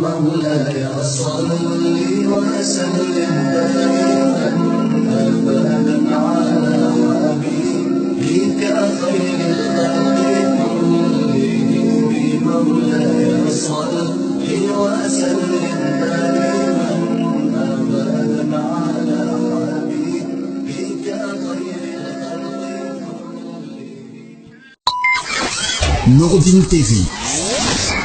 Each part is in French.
مولاي صل وسلم دائما ابدا على حبيبك خير الخلق كلهم. مولاي صل وسلم دائما ابدا على حبيبك خير الخلق كلهم. Nouroudine TV,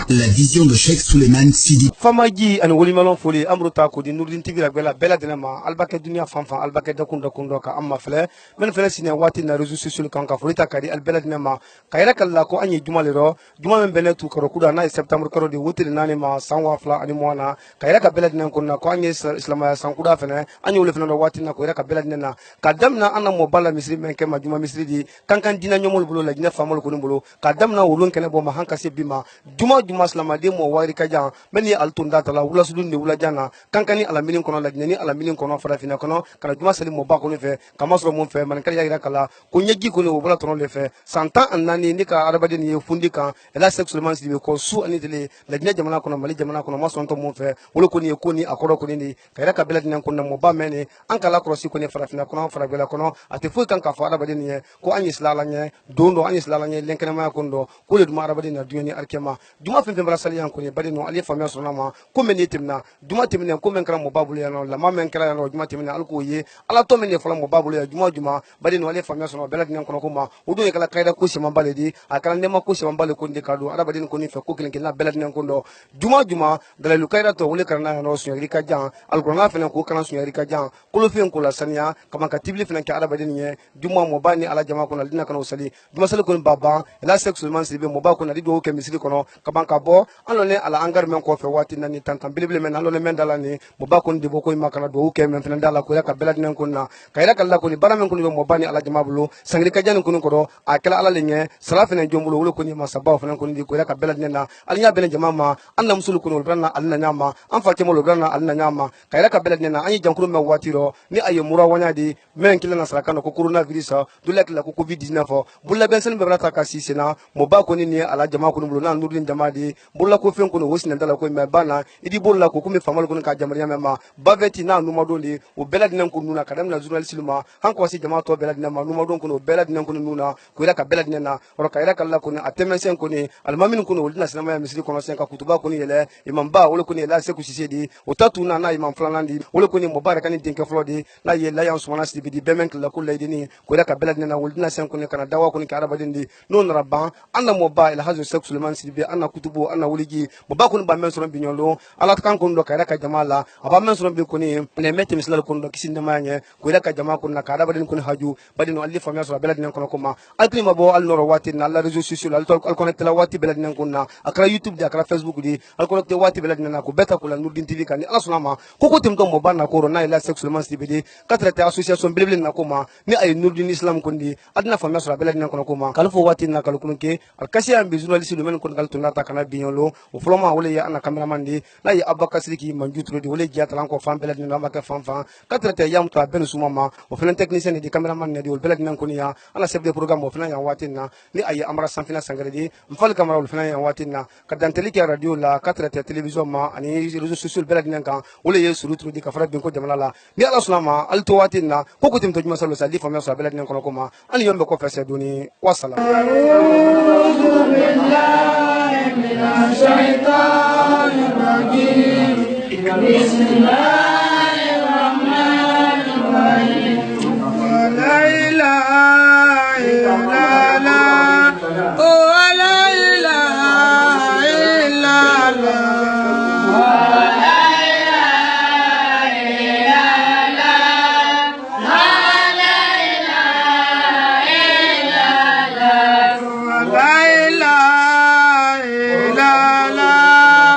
la vision de Cheikh Souleymane Sidi. Famaji ani wolimalon foli amruta ko di Nouroudine TV la bela dinama albake dunia fanfan albake dakunda kundoka amma fele men fele sine wati na réseaux sociaux kanka folita kadi albela dinama kayra kala ko anyi jumalero juma men benetu karo kuda na septembre karo di wotiri nani ma sanwa fla ani mona kayra ka bela dinan kunna ko anyi islamaya sankuda fene anyi wole fene wati na ko ira ka bela dinana kadamna anna mo bala misri men kema juma misri di kankan dina nyomol bulo la dina famol ko bulo kadamna wolon kene bo ma hanka sebima juma islama de mo wari kajan meni altunda tala wula sudun de wula jana kankani ala milin kono la ni ala milin kono fara fina kono kana juma salim mo ba kono fe kama soro mon fe man kala yagira kala ko nyegi ko no wala tono le fe santa annani ni ka arabade ni fundi kan ela sexuellement sibe ko su ani tele la dina jamana kono mali jamana kono maso to mon fe wala ko ni ko ni akoro ko ni kayra ka belad nan kono mo ba meni an kala krosi ko ni fara fina kono fara bela kono ate fu kan ka fara arabade ni ko anyi slala nye dondo anyi slala nye lenkene ma kondo ko le duma arabade na duni arkema juma fin bala sali yanko ni bari no ali famia sonama ko men yitimna juma timne ko men kala mo babulu ya no la ma men kala no juma timne alko ye ala to men ne fala mo babulu ya juma bari no ali famia sonama bela din kono ko ma udu e kala kayda ko sima bale di akala ne ma ko sima bale ko ndi kadu ada badin ko ni fe ko kilen na bela din ko do juma dala lu kayda to wole karana no sunya rika jan alko na fe ko kana sunya rika jan ko lo fe ko la sanya kama ka tibli fe ka ada badin ye juma mo bani ala jama ko na dina kana usali juma sali ko baba la sexuellement sibe mo ba ko na di do ke misili kono kaban ka bo alone ala angar men ko fe wati nani tantam bilibile men alone men dala ni mo ba ko ndi boko makana do ke men fen dala ko ya ka belad nen kunna kayra kala ko ni bara men ko mo bani ala jama bulu sangri ka jan ko do akala ala lenye sala fen jombulo wolo ko ni masaba fen ko ndi ko ya ka belad nen na alinya belen jama ma anna musul ko no brana alna nyama an fa kemo lo brana alna nyama kayra ka belad nen na anyi jankuru men wati ro ni aye mura wanya di men kila na sala kan ko corona virus do lek la ko covid 19 bulla ben sen be brata ka sisena mo ba ko ni ala jama ko no na nurdin jama di bulla ko fen ko no wosina dala ko me bana idi bulla ko kumi famal ko ka jamariya mema baveti na numa doli o belad nan ko nuna kadam na journalist luma han ko si jama to belad nan ma numa don ko no belad nan ko nuna ko ira ka belad nan na ro ka ira kala ko ni atemensen ko ni almamin ko no wulina sinama ya misri ko no sen ka kutuba ko ni yele imam ba wala ko ni la se ku sisedi o tatu na imam flanandi wala ko ni mubarak ni dinke flodi la ye la yan sumana sibi di bemen la ko le dini ko ira ka belad nan na wulina sen ko ni kana dawa ko ni ka arabadin di non rabban anna mo ba ila hazu sexuellement sibi anna kutubu anna wuligi mo ba ko ni ba men so binyolo ala kan ko ndo ka ira ka jamala aba men so bi ko ni ne meti misla ko ndo kisinde manye ko ira ka jama ko na ka arabadin ko ni haju badino alli famia so belad nan ko ko ma alkli ma bo al noro wati na la réseaux sociaux al connecté la wati belad nan ko na akra youtube di akra facebook di al connecté wati belad nan ko beta ko la Nouroudine TV kan ala sunama ko tim to mo banna ko na ila sexuellement sibidi katrate association bilbil na ko ma ni ay Nouroudine islam ko ndi adna famia so belad nan ko ma kalfo wati na kal kunke al kasi am bi journaliste lu men ko kal tunna ta kana binyolo o floma wala ya ana cameraman di la ya abaka siliki manjutro di wala jiata lan ko fam belad nan ma ka fam katrate yam to ben sumama o fenen technicien di cameraman ne di wala belad nan ko ni ya ana chef de programme o fenen ya wati na ni ay amara sanfina sangare di mfal camera o fenen ya wati na kadanteli ke radio la katrate television ma ani réseaux sociaux belad nan kan wala ye surutro di ka fara bin ko jamala la ni ala sunama al to wati na ko tim to juma sallo sa di fam ya so belad nan ko ma ani yombe ko fesse doni wassalam الشيطان الرجيم بسم الله الرحمن الرحيم لا إله إلا الله ولا إله إلا الله لا إله إلا الله لا إله إلا الله لا إله إلا الله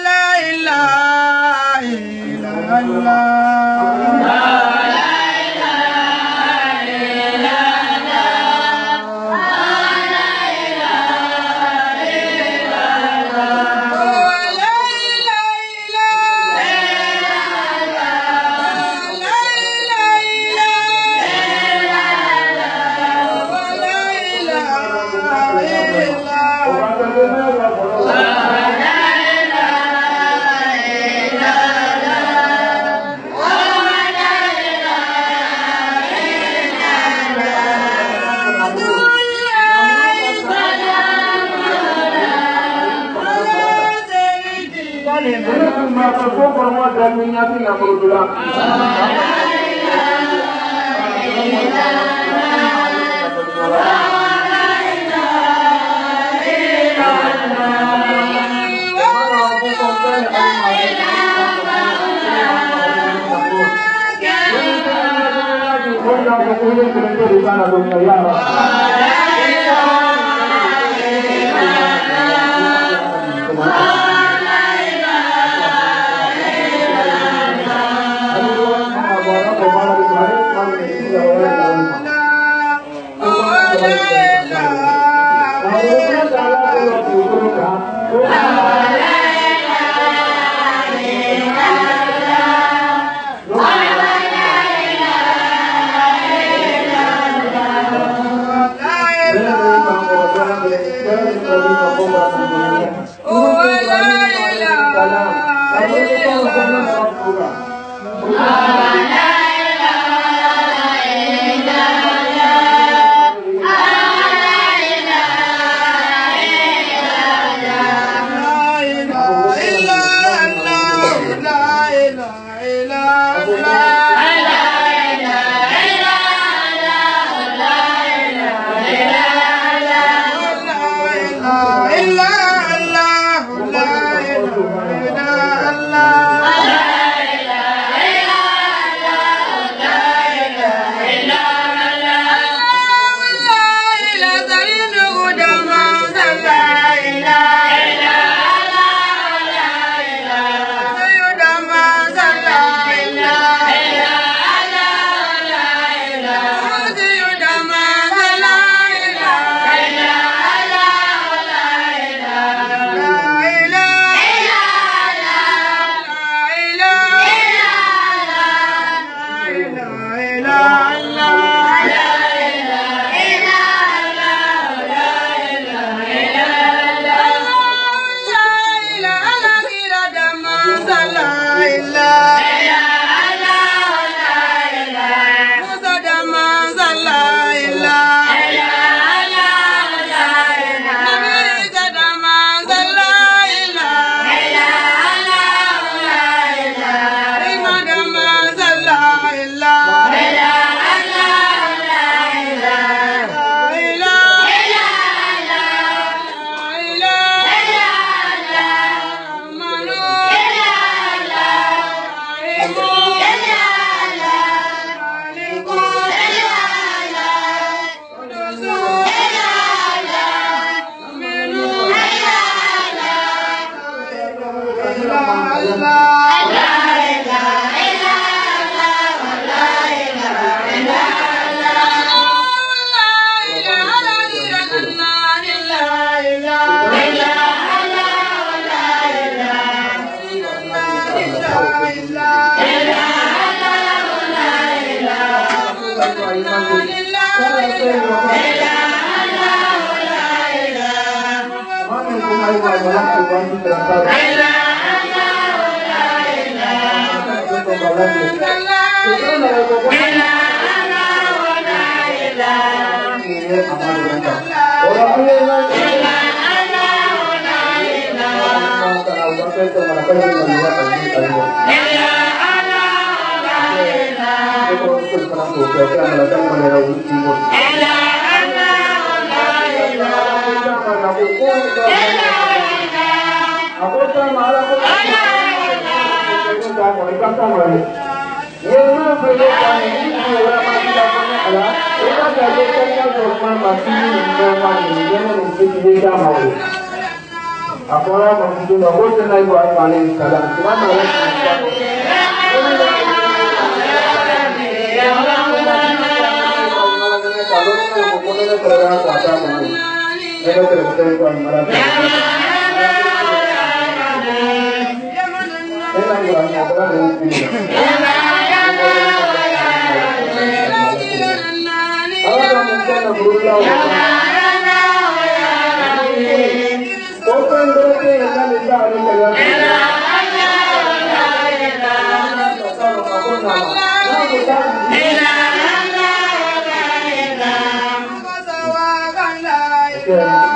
لا إله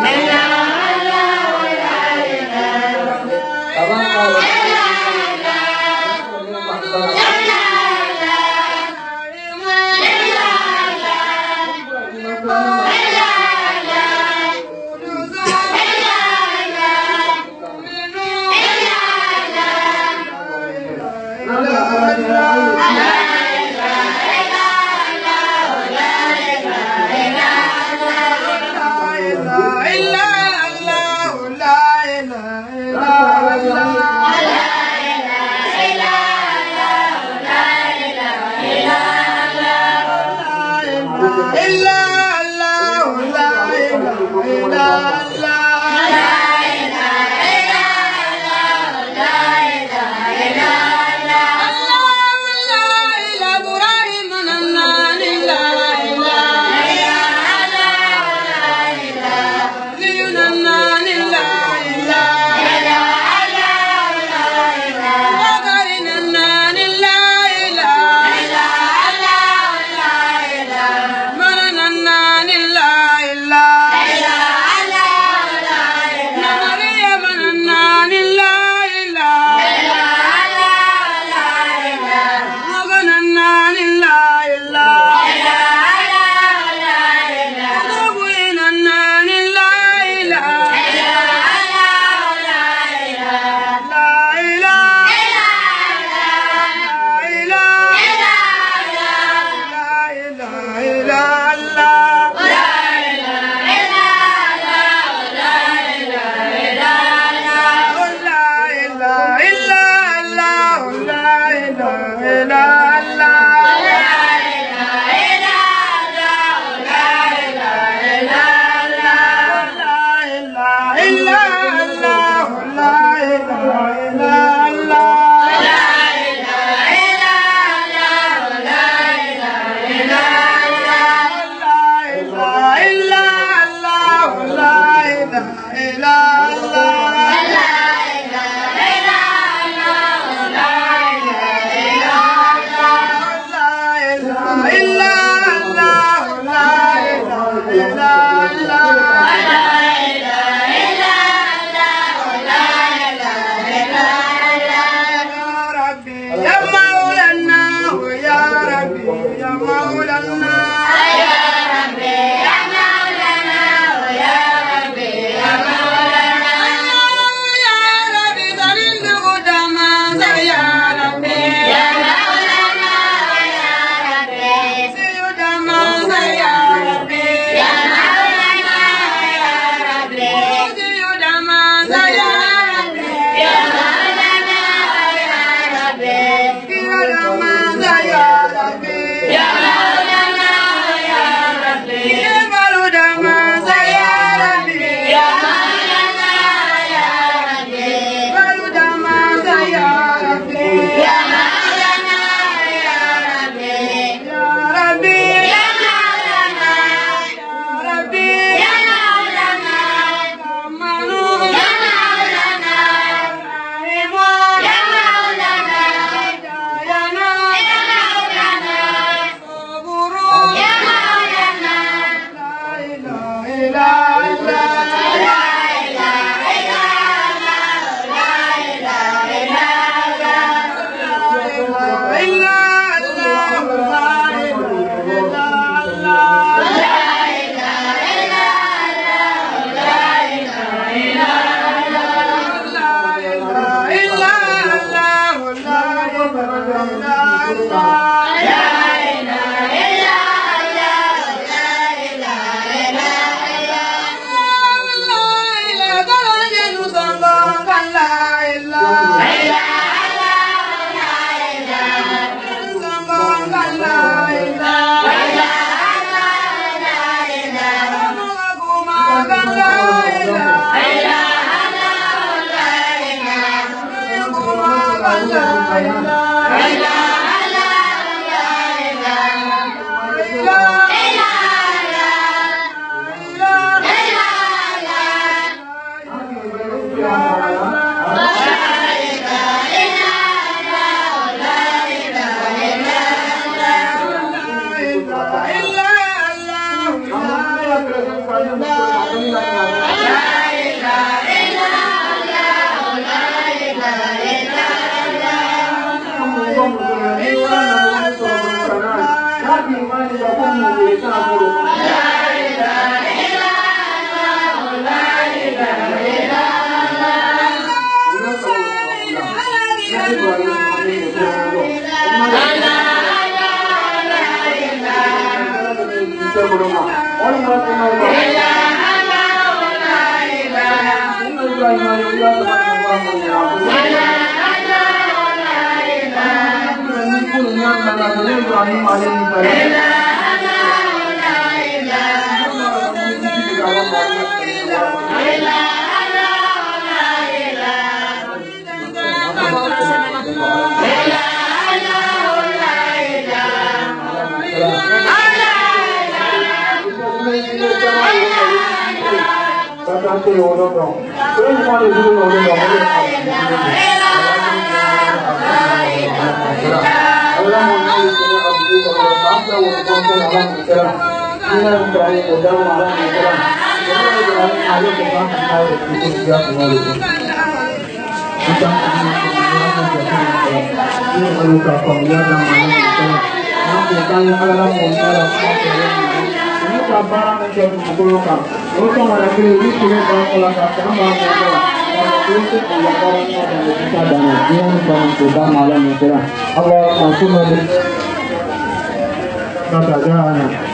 Allah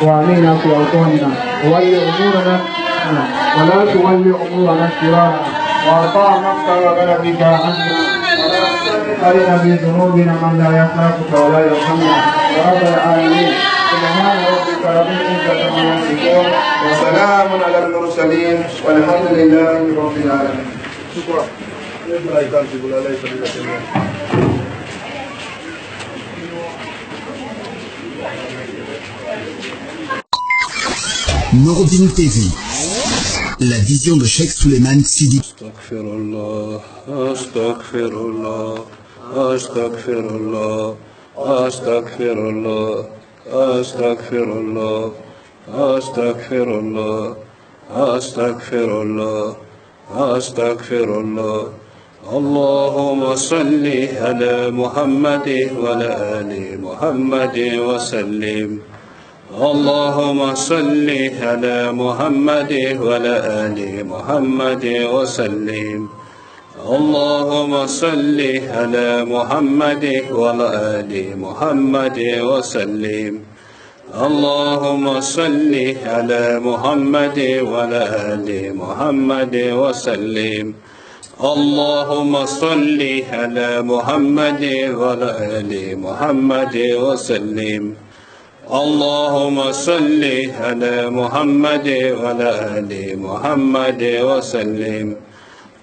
وامينا في اوطاننا وولي امورنا ولا تولي امورنا شرارا وارفع مقتا وغلبك عنا ولا تسلط علينا بذنوبنا من لا يخافك ولا يرحمنا يا رب العالمين. سبحان ربك رب العزه عما يصفون وسلام على المرسلين والحمد لله رب العالمين. شكرا. Noureddin TV, la vision de Cheikh Souleymane Sidi. Astaghfirullah, astaghfirullah, astaghfirullah, astaghfirullah, astaghfirullah, astaghfirullah, astaghfirullah, astaghfirullah. Allahumma salli ala Muhammad wa ala ali Muhammad wa sallim. اللهم صل على محمد وعلى آل محمد وسلم. اللهم صل على محمد وعلى آل محمد وسلم. اللهم صل على محمد وعلى آل محمد وسلم. اللهم صل على محمد وعلى آل محمد وسلم. اللهم صل على محمد وعلى آل محمد وسلم.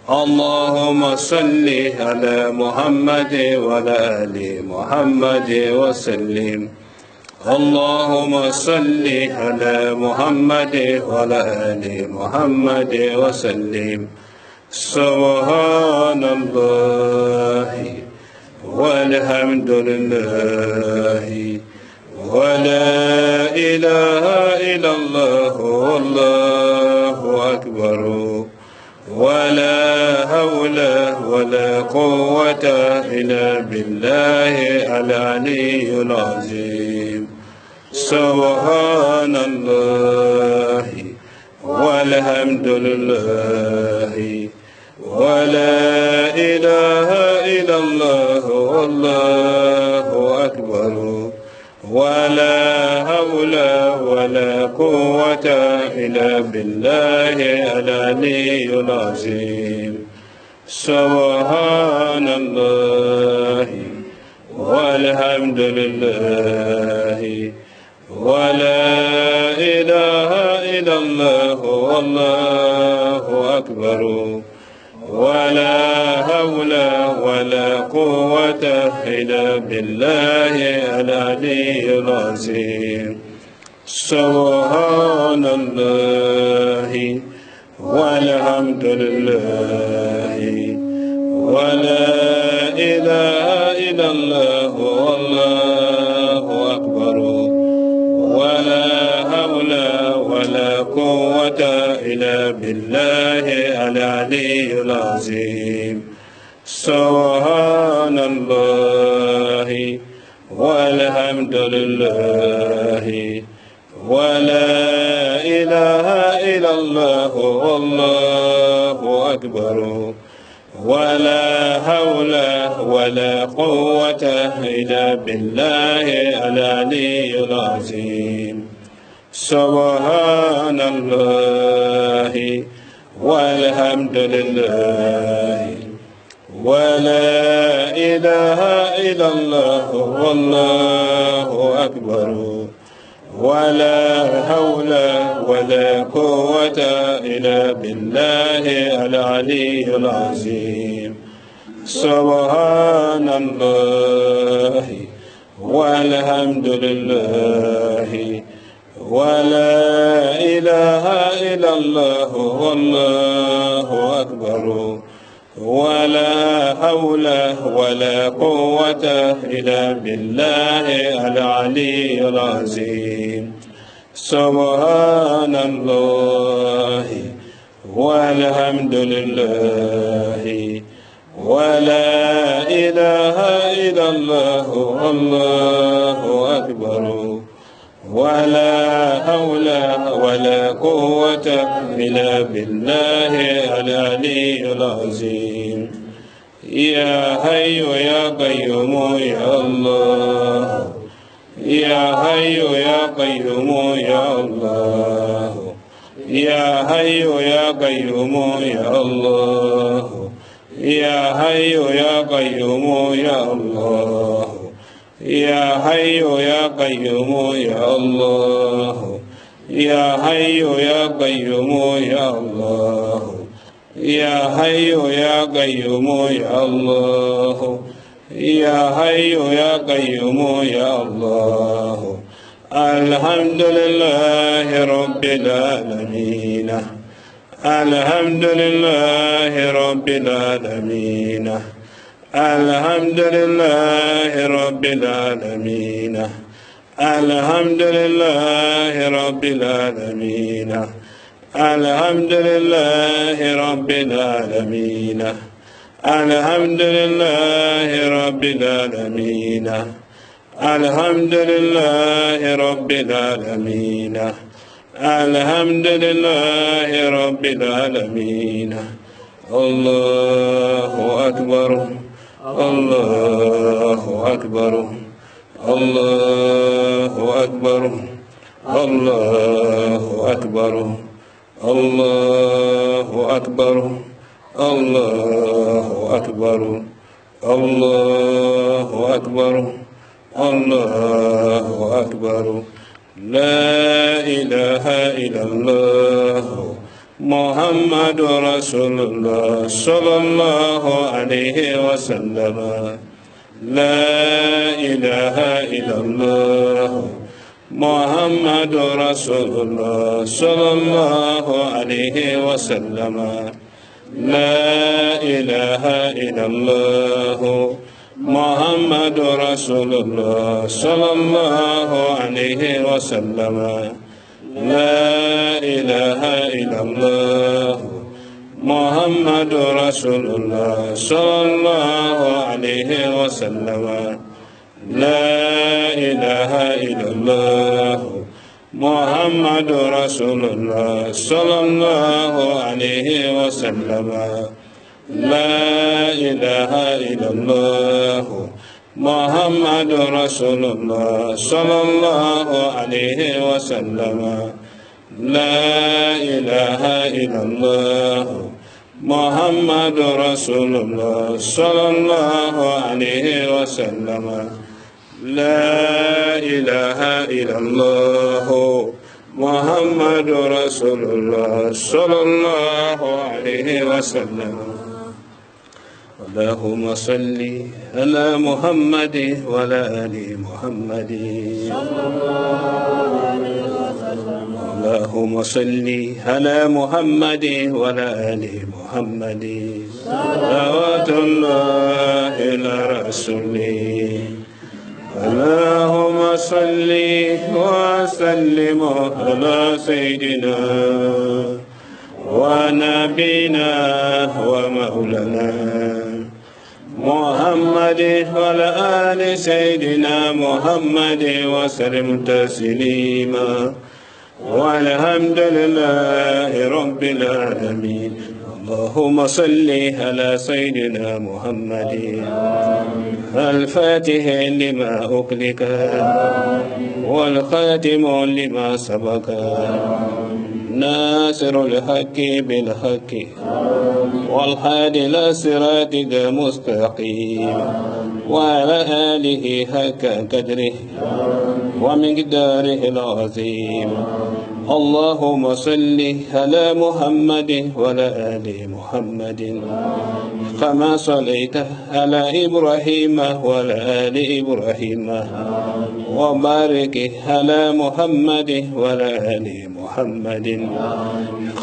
اللهم صل على محمد وعلى آل محمد وسلم. اللهم صل على محمد وعلى آل محمد وسلم. سبحان الله والحمد لله ولا إله إلا الله والله أكبر ولا حول ولا قوة إلا بالله العلي العظيم. سبحان الله والحمد لله ولا إله إلا الله والله أكبر ولا حول ولا قوة إلا بالله العلي العظيم. سبحان الله والحمد لله ولا إله إلا الله والله أكبر ولا حول ولا قوة إلا بالله العلي العظيم. سبحان الله والحمد لله ولا إله إلا الله والله أكبر ولا حول ولا قوة إلا بالله العلي العظيم. سبحان الله والحمد لله ولا إله إلا الله والله أكبر ولا حول ولا قوة إلا بالله العلي العظيم. سبحان الله والحمد لله ولا إله إلا الله والله أكبر ولا حول ولا قوة إلا بالله العلي العظيم سبحان الله والحمد لله ولا إله إلا الله والله أكبر ولا حول ولا قوة إلا بالله العلي العظيم سبحان الله والحمد لله ولا إله إلا الله والله أكبر ولا حول ولا قوة إلا بالله العلي العظيم يا حي يا قيوم يا الله يا حي يا قيوم يا الله يا حي يا قيوم يا الله يا حي يا قيوم يا الله يا حي يا قيوم يا الله يا حي يا قيوم يا الله يا حي يا قيوم يا الله يا حي يا قيوم يا الله الحمد لله رب العالمين الحمد لله رب العالمين الحمد لله رب العالمين الحمد لله رب العالمين الحمد لله رب العالمين الحمد لله رب العالمين الحمد لله رب العالمين الحمد لله رب العالمين الله أكبر الله أكبر الله أكبر الله أكبر الله أكبر الله أكبر الله أكبر الله أكبر لا إله إلا الله محمد رسول الله صلى الله عليه وسلم لا إله إلا الله محمد رسول الله صلى الله عليه وسلم لا إله إلا الله محمد رسول الله صلى الله عليه وسلم لا إله إلا الله محمد رسول الله صلى الله عليه وسلم لا إله إلا الله محمد رسول الله صلى الله عليه وسلم لا إله إلا الله محمد رسول الله صلى الله عليه وسلم لا إله إلا الله محمد رسول الله صلى الله عليه وسلم لا إله إلا الله محمد رسول الله صلى الله عليه وسلم اللهم صل على محمد وعلى آل محمد اللهم صل على محمد وعلى آل محمد صلوات الله على رسوله اللهم صل وسلم على سيدنا ونبينا ومولانا محمد وعلى آل سيدنا محمد وسلم تسليما والحمد لله رب العالمين. اللهم صل على سيدنا محمد الفاتح لما أغلق والخاتم لما سبق ناصر الحق بالحق والهادي إلى صراطك المستقيم وعلى آله حق قدره ومقداره العظيم. اللهم صل على محمد وعلى آل محمد كما صليت على إبراهيم وعلى آل إبراهيم وبارك على محمد وعلى آل محمد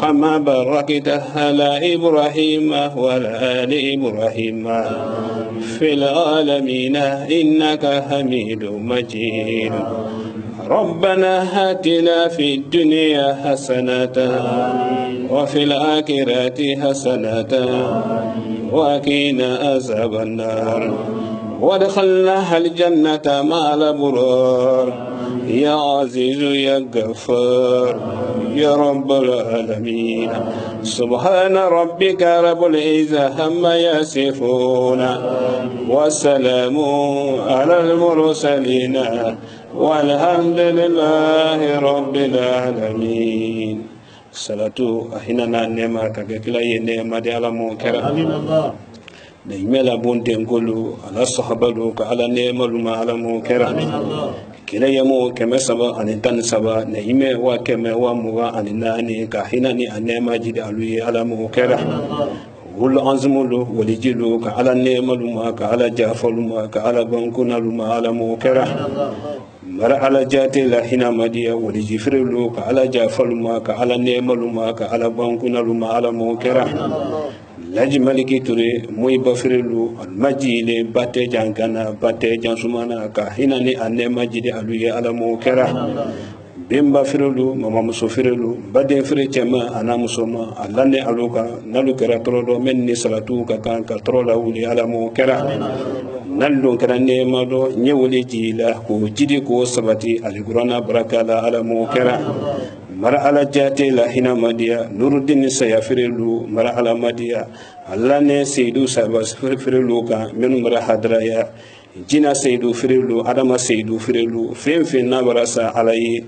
كما باركت على إبراهيم وعلى آل إبراهيم في العالمين إنك حميد مجيد. ربنا آتنا في الدنيا حسنة وفي الآخرة حسنة وقنا عذاب النار وادخلنا الجنة مع الأبرار يا عزيز يا غفار يا رب العالمين. سبحان ربك رب العزة عما يصفون والسلام على المرسلين والحمد لله رب العالمين. صلاة أهيننا نعمة كلا ينعمة دي على منكر da imela bonte ngolu ala sahabalu ka ala neemalu ma ala munkara kila yamo keme saba ani tan saba na ime wa keme wa muwa ani nani ka hinani anema jidi aluye ala munkara wul azmulu walijilu ka ala neemalu ma ka ala jafalu ma ka ala bankunalu ma ala munkara mara ala jate la hina madiya walijifrilu ka ala jafalu ma ka ala neemalu ma ka ala bankunalu ma ala munkara laji maliki ture muy bafirelu almajile bate jankana bate jansumana ka hinani anne majide aluye ala mo kera bimba firelu mama muso firelu bade fire chema ana musoma alane aluka nalu kera trodo menni salatu ka kan ka trola wuli ala mo kera nallo kera ne mado nyewole jila ko jidi ko sabati aligurana barakala ala mo kera mara ala jate la hina madiya nuruddin sayafirelu mara ala madiya Allah ne seidu saba firelu ka menu mara hadraya jina seidu firelu adama seidu firelu fen na barasa alayi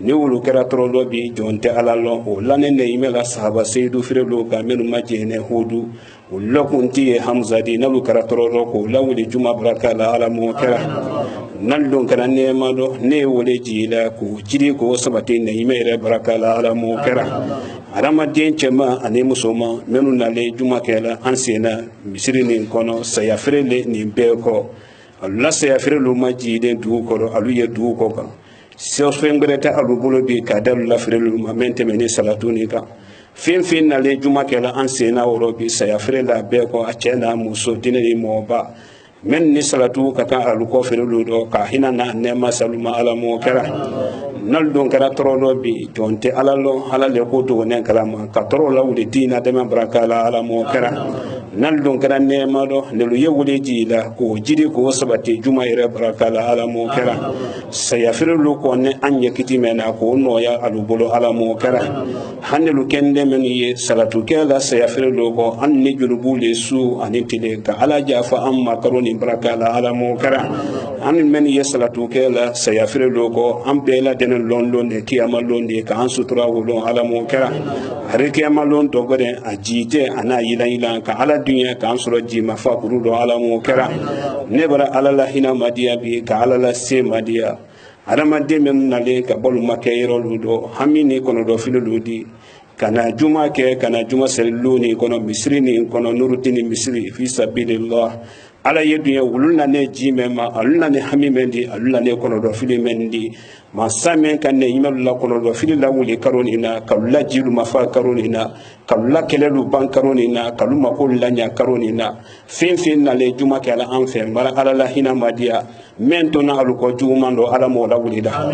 ni wulu kera trolo bi jonte alalo o lane ne imela sahaba seidu firelu ka menu majene hudu lokunti hamza di nalu kera trolo ko lawli juma barakala ala mo kera nandon kana nema do ne wole jila ko jiri ko sabati ne imere barakala ala mo kera arama den chema ane musoma menu nale juma kela ansena misiri ni kono sayafrele ni beko Allah sayafrelu majide du ko aluye du ko kan so fengreta alu bolo bi kadal la frelu ma mente meni salatu ni ka fin nale juma kela ansena woro bi sayafrela beko achena muso dineni moba men ni salatu kaka alu ko frelu do ka hinana nema saluma ala mo kera nal don kara trolo bi jonte alalo halale ko to ne kalama ka trola wudi dina de man barakala ala mo kara nal don kara ne mado ne lu yewule jila ko jiri ko sabati juma ire barakala ala mo kara sayafiru lu ko ne anye kiti mena ko no ya alu bolo ala mo kara hanne lu kende men ye salatu kala sayafiru lu ko anni julubule su anitile ka ala jafa amma karoni barakala ala mo kara an men ye salatu kala sayafiru lu ko ambela lon de kiyama lon de ka ansutura wulon ala mo kera hari kiyama lon to gode ajite ana yila ka ala dunya ka ansuro jima fa kuru do ala mo kera ne bara ala la hina madiya bi ka ala la se madiya adama de men nale ka bolu makayro ludo hamini kono do filudi kana juma ke kana juma seluni kono misri ni kono nurutini misri fi sabilillah ala yedunya wuluna ne jime ma aluna ne hamimendi aluna ne kono do filimendi ma samen kan ne yimalulla kono do filila wuli karonina kalulla jilu mafa karonina kalulla kelelu ban karonina kaluma ko lanya karonina fin na le juma ke ala anfe mara ala la hina madia mento na aluko juma do ala mo la wulida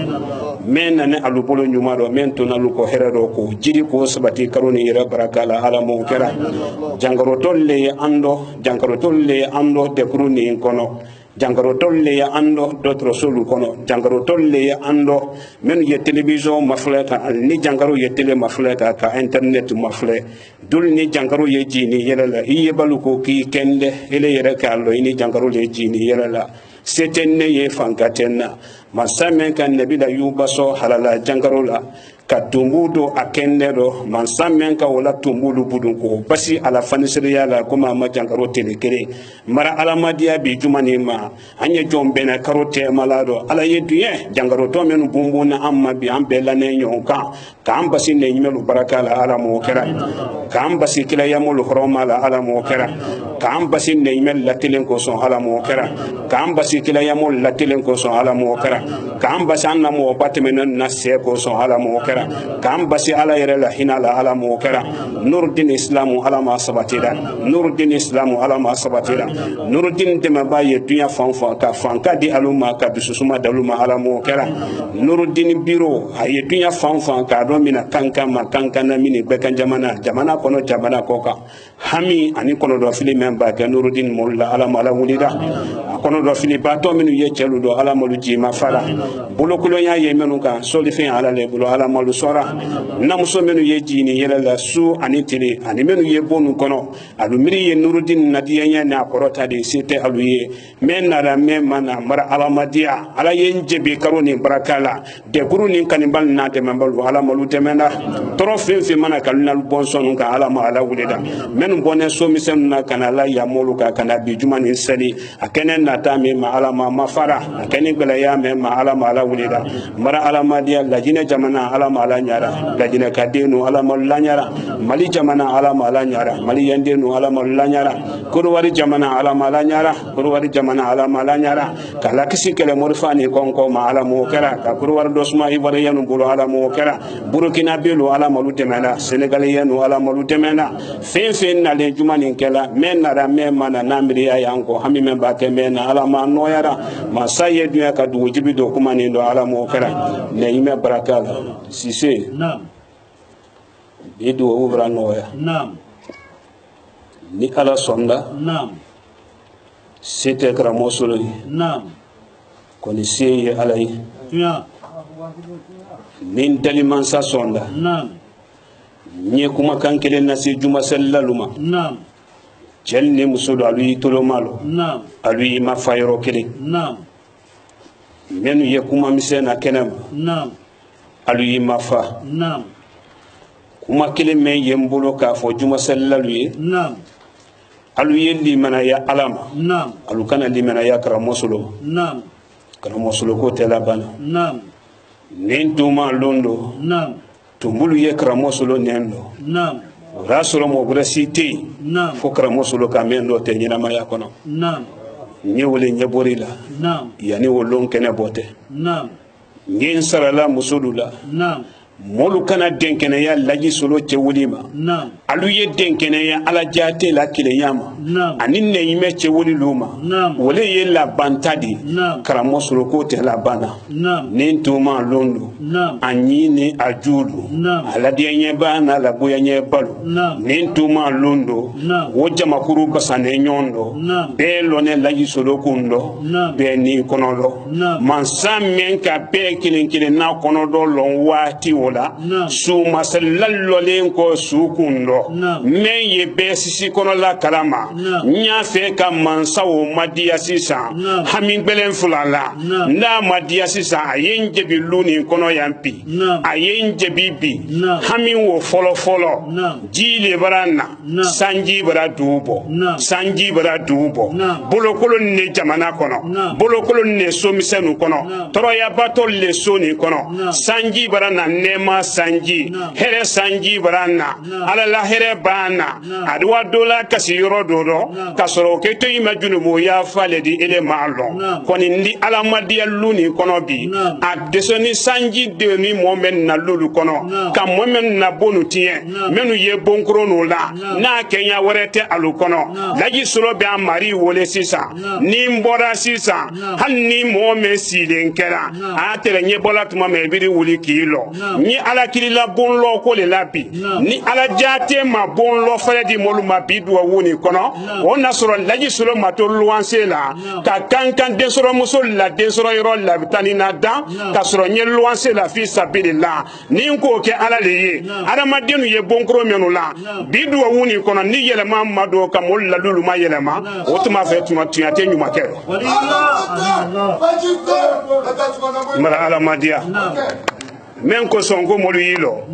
men ne alubolo nyuma do mento na aluko herero ko jiri ko sabati karoni ira barakala ala mo kera jangaro tolle ando de kuruni kono jangaro tolle ya ando dotro solu kono jangaro tolle ya ando men ye television mafleka ni jangaro ye tele mafleka ka internet mafle dul ni jangaro ye jini yela iye baluko ki kende ele yere kallo ni jangaro le jini yela setenne ye fankatenna masamen kan nabi da yubaso halala jangaro la ka tumbudo akendero mansamen ka wala tumbulu budun ko basi ala fanisriya la kuma ma jangaro telekere mara alamadiya bi jumani ma anya jombena karote malado ala yeduye jangaro to men bumbuna amma bi ambela ne nyonka ka ambasi ne nyimelu barakala ala mo kera ka ambasi kila yamul horoma la ala mo kera ka ambasi ne nyimel latilen ko son ala mo kera ka ambasi kila yamul latilen ko son ala mo kera ka ambasi anna mo batmen na se ko son ala mo kera kam basi ala yere la hinala ala mo kera nurdin islamu ala ma sabatira nurdin islamu ala ma sabatira nurdin de mabaye dunya fanfa ka fanka di aluma ka bisusuma daluma ala mo kera nurdin biro aye dunya fanfa ka do mina kanka makanka na mini bekan jamana kono jamana koka hami ani kono do fili memba ka nurdin mulla ala mala wulida kono do fili bato minu ye chelu do ala malu jima fara bulukulo ya ye menu ka solifin ala le bulo ala malu sora namuso menu ye jini yela la su ani tele ani menu ye bonu kono alu miri ye nurudin nadiya na korota de sete alu ye men na la men mana mara alamadiya ala ye njebe karo ni barakala de guru ni kanibal na de mambalu ala malu temena toro fin mana kaluna bonson ka ala ma ala wulida menu bonne so misem na kanala ya molu ka kana bi juma ni sali akene na ta me ma ala ma mafara akene bela ya me ma ala ma ala wulida mara alamadiya la jine jamana ala ma ala nyara lajina kadenu ala malla nyara mali jamana ala mala nyara mali yandenu ala malla nyara kurwari jamana ala mala nyara kurwari jamana ala mala nyara kala kisi kele morfani konko ma ala mo kera ka kurwar dosma ibare yanu bulo ala mo kera burkina belu ala malu temena senegal yanu ala malu temena fen na le jumani kela men na me mana namri ya yanko hami men ba ke men ala ma noyara masaye dunya ka du jibi do kuma ni do ala mo kera ne yime barakala sise Naam. Bidu ubra noya. Naam. Ni ala sonda. Naam. Sete kra mosolo. Naam. Koni siye alai. Tuya. Nin dalimansa sonda. Naam. Nye kuma kankele nasi juma sellaluma. Naam. Jelni musudo alui tolo malo. Naam. Alui mafayro kele. Naam. Menu ye kuma misena kenem. Naam. Alui mafa. Naam. Kuma kele men yembolo ka fo juma sellalu. Naam. Alui limana ya alama. Naam. Alukana limana ya kra mosolo. Naam. Kra mosolo ko telabana. Naam. Nin tuma londo. Naam. Tumbulu ye kra mosolo nendo. Naam. Rasolo mo brasite. Naam. Fo kra mosolo ka mendo te nyina maya kono. Naam. Nyewole nyeborila. Naam. Yani wolon kene bote. Naam. Nyen sarala musudula. Naam. Molu kana denkene ya laji solo che wulima. Naam. Alu ye denkene ya ala jate la kile yama. Naam. Ani ne yime che wuli luma. Naam. Wole ye la bantadi. Naam. Karamo solo ko te la bana. Naam. Nin tuma londo. Naam. Anyi ni ajudu. Naam. Ala diya nye bana la buya nye balu. Naam. Nin tuma londo. Naam. Woja makuru basane nyondo. Naam. Be lone laji solo kundo. Naam. Be ni konodo. Naam. Mansa menka be kilin na konodo lon wati wola. Naam. Su masallallo len ko su kundo. Naam. Men ye be sisi kono la kalama. Naam. Nya fe ka mansa wo madia sisa. Naam. Hamin belen fulala. Naam. Na madia sisa ayen jebi luni kono yampi. Naam. Ayen jebi bi. Naam. Hamin wo folo. Naam. Jile barana. Naam. Sanji bara dubo. Naam. Sanji bara dubo. Naam. Bolokolo ne jamana kono. Naam. Bolokolo ne somisenu kono. Naam. Toroya batol le soni kono. Naam. Sanji barana nema sanji. Naam. Here sanji barana. Naam. Ala la here bana. Naam. Adwa dola kasi yoro dodo. Naam. Kasoro keto imajunu mo ya fale di ele malo. Naam. Koni ndi ala madia luni kono bi. Naam. Adesoni sanji de mi momen na lulu kono. Naam. Ka momen na bonu tie. Naam. Menu ye bonkro no la. Naam. Na kenya werete alu kono. Naam. Laji solo be amari wole sisa. Naam. Ni mbora sisa. Naam. Han ni mo me silenkera. Naam. A tere nye bola tuma me biri wuli kilo. Naam. ni ala kilila bon lo ko le labi ni ala jate ma bon lo fere di molu ma bidu woni kono on nasoro laji solo mato luanse la ka kankan den soro muso la den soro yoro la bitani na dan ka soro nye luanse la fi sabilillah ni ko ke ala le ye ala madenu ye bon kro menu la bidu woni kono ni yele ma mado ka mol la lulu ma yele ma otuma fe tuma tiate nyuma ke mara ala madia men ko songo molu yilo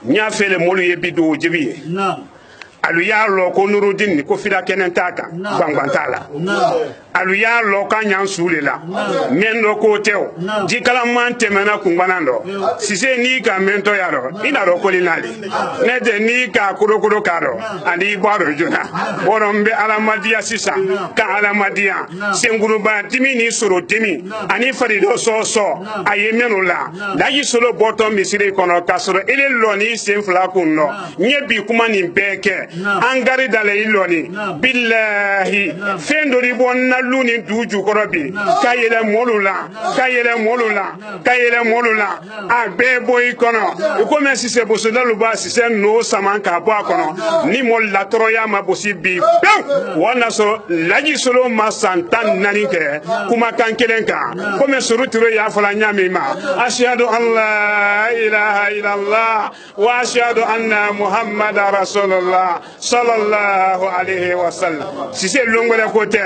nya fele molu ye bidu jibi alu ya lo ko nurudin ko fira kenen taka bangbantala alu ya lo ka nyan sulela men do ko tew di kala man temena kungbanando sise ni ka mento yaro ina ro ko linali ne de ni ka kuro karo ani baro juna borom be alamadia sisa ka alamadia senguru ba timi ni soro timi ani farido so ayemenu la yi solo boto misiri kono kasoro ele lo ni senfla kunno nyebi kuma ni beke angari dale iloni billahi fendori bonna luni duju korobi kayele molula agbe boy kono ko mesi se bosodalu ba sise no samanka bo kono ni mol la troya ma bosi bi wana so laji solo masantan nanike kuma kankelenka ko me surutiro ya fala nyami ma ashhadu an la ilaha illallah wa ashhadu anna muhammadar rasulullah sallallahu alayhi wa sallam si c'est longore côté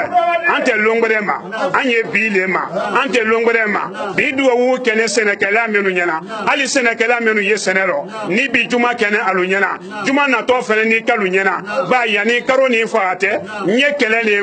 ante longore ma anye bile ma ante longore ma bidu wu kene senekala menu nyana ali senekala menu yesenero ni bi juma kene alu nyana juma na to fere ni kalu nyana ba yani karo ni faate nye kelele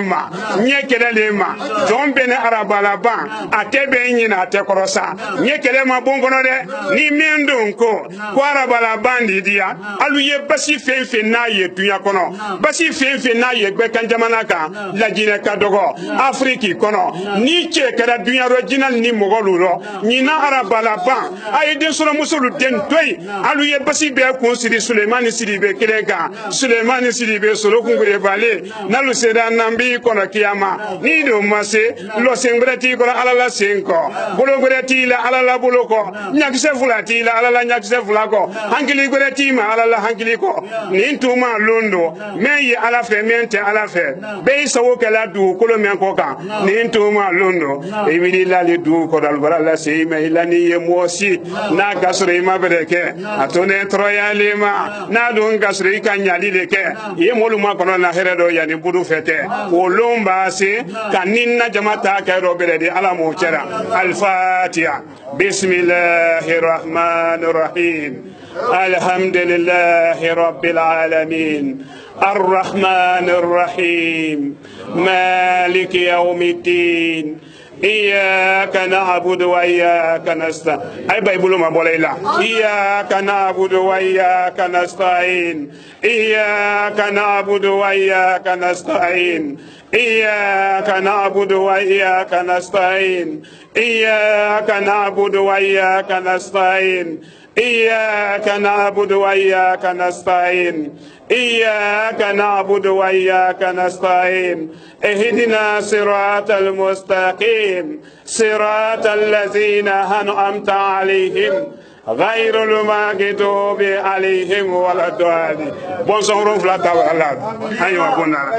ma jombene arabala ban atebe nyina atekorosa nye kele ma bongono de ni mendo ko arabala bandi dia alu ye basi fenfe na ye tuya kono basi fenfe na ye gbe kan jamana ka la jine ka dogo afriki kono ni che kala dunya original ni mogolulo ni na arabala ban ay den solo musulu den toy alu ye basi be ko siri suleiman siri be kelega suleiman siri be solo kungure bale nalu seda nambi kono kiyama ni do mase lo sengreti ko ala la senko bolo greti la ala la bolo ko nyakse fulati la ala la nyakse fulako hankili greti ma ala la hankili ko ni tuma londo meye ala fe mente ala fe be sawo kala du kolo men ko kan ni tuma londo e wili la le du ko dal bara la sey me ilani ye mosi na gasre ma bereke atone troyale ma na do gasre kan nyali le ke ye molu ma kono na heredo yani budu fete o lomba se kaninna jamata ka ro berede ala mo cera al fatiha bismillahir rahmanir rahim alhamdulillahi rabbil alamin الرحمن الرحيم مالك يوم الدين إياك نعبد وإياك نستعين أي بايبلو ما بوليلا إياك نعبد وإياك نستعين إياك نعبد وإياك نستعين إياك نعبد وإياك نستعين إياك نعبد وإياك نستعين إياك نعبد وإياك نستعين إياك نعبد وإياك نستعين اهدنا صراط المستقيم صراط الذين أنعمت عليهم غير المغضوب عليهم ولا الضالين بونسون فلا تاولا ايوا بونا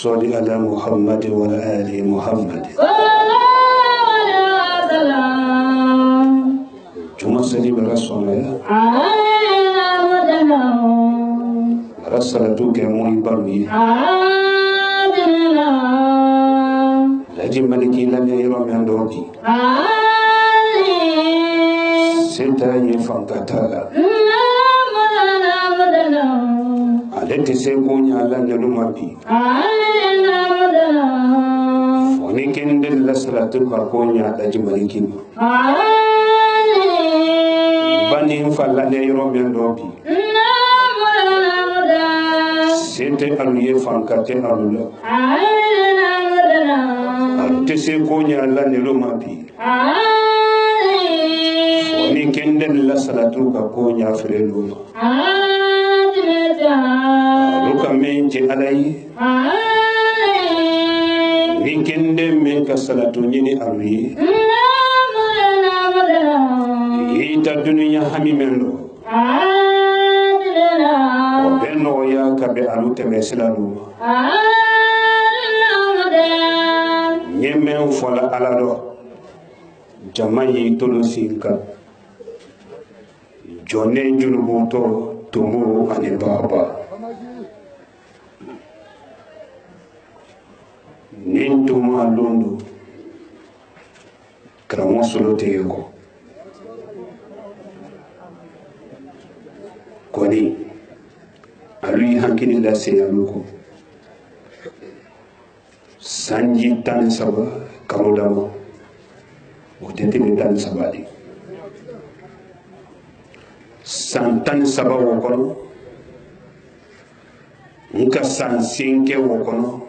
صل على محمد وعلى آل محمد جمع سلي برسول رسالة كموي برمي لجي ملكي لن يرم يندوكي سيتا يفنكتالا alete sekonya la nyalumabi foni kende la salatu bakonya da jimalikin bani falla ne yorobe ndobi sente aluye fankate alula alete sekonya la nyalumabi foni kende la salatu bakonya freluma Luka menje alai Nikende menka salatu nyini arwi Ita dunia hami mendo Wabeno ya kabe alute mesila luma Nyeme ufola alado Jamayi tolo sinka Jone junubuto Tumu ane baba Nintuma lundu Kramo solo tego Kwani Alui hankini la seyaluko Sanji tan saba Kamudama Utentini tan sabadi Santan saba wokono Nka sansinke wokono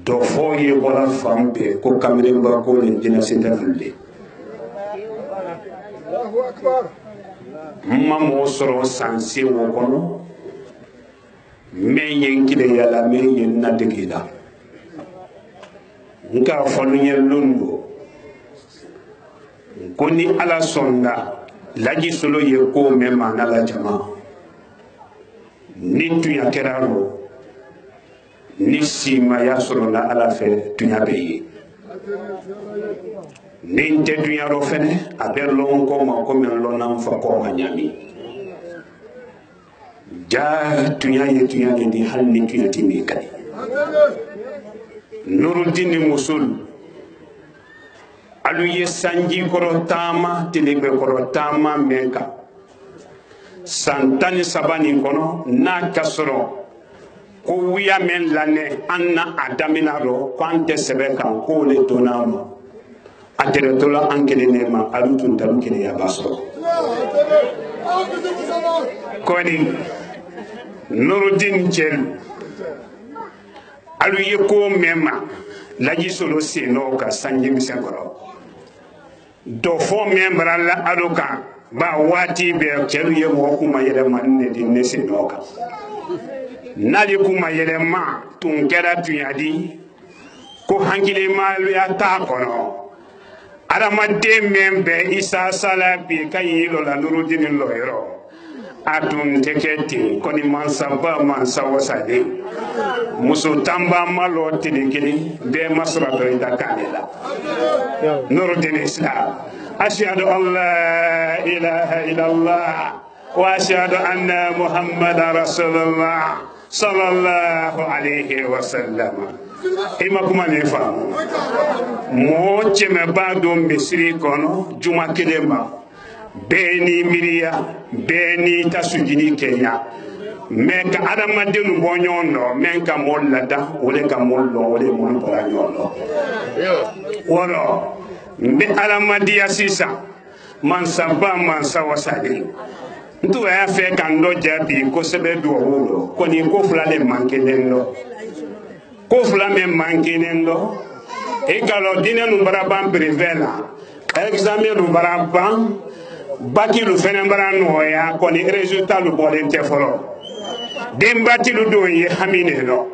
Dofo ye bola fampe ko kamiremba ko lenjina sintafulle Mamo soro sansi wokono Menyen kile yala menyen nategila Nka folunye lundo Koni ala sonda Laji solo ye ko mema na la jama Ni tuya keraro Ni sima ya solo na ala fe tuya beye Ni nte tuya ro fene aper lon ko ma ko men lon nan fa ko nyami Ja tuya ye tuya ndi hal ni tuya timi kadi Nuruddin Musul Alu ye sanji koro tama tilebe koro tama menka Santani sabani kono na kasoro ko wiya men lane anna adamina ro kwante sebe kan ko le tonamo atere tola ankele nema alutun talukele ya baso koni Nuruddin Jel alu ye ko mema laji solo seno ka sanji misekoro do fo membra la aluka ba wati be kelu ye mo kuma yele manne di nese noka nali kuma yele ma tun kera tuyadi ko hankile malu ya ta kono adama de membe isa sala bi kayilo la Nuruddin loyro atun teketi koni mansa ba mansa wasade muso tamba malo tidikini be masra do ida kanela Nuruddin Islam ashhadu an la ilaha illallah wa ashhadu anna muhammadar rasulullah sallallahu alayhi wa sallam ima kuma nefa mo cheme bado misri kono juma kelema beni miriya beni tasujini kenya men ka adamadenu bonyono men ka mollada wole ka mollo wole mon para nyolo woro mbe alamadiya sisa man samba man sawasali ntu ya fe kan do jabi ko sebe do wolo ko ni ko fulale mankenendo ko fulame mankenendo e galo dinenu barabam privela examen lu barabam baki lu fenen bara no ya ko ni resultat lu bolen te foro dembatilu do ye hamine no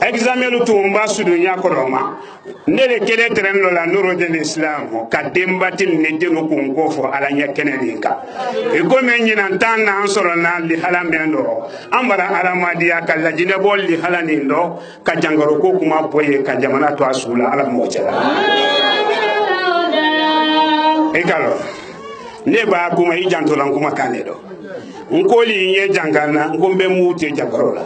examenu to mba sudu nya koroma nele kele tren lo la nuro de l'islam ka dembatil ne denu ko ngofo ala nya kenelinka e go men nyina tan na ansoro na li halamendo ambara ala madiya ka la jine bol li halanindo ka jangaro ko kuma boye ka jamana to asula ala mo chala e kalo ne ba kuma i janto lan kuma kanedo nkoli nye jangana ngombe muti jagarola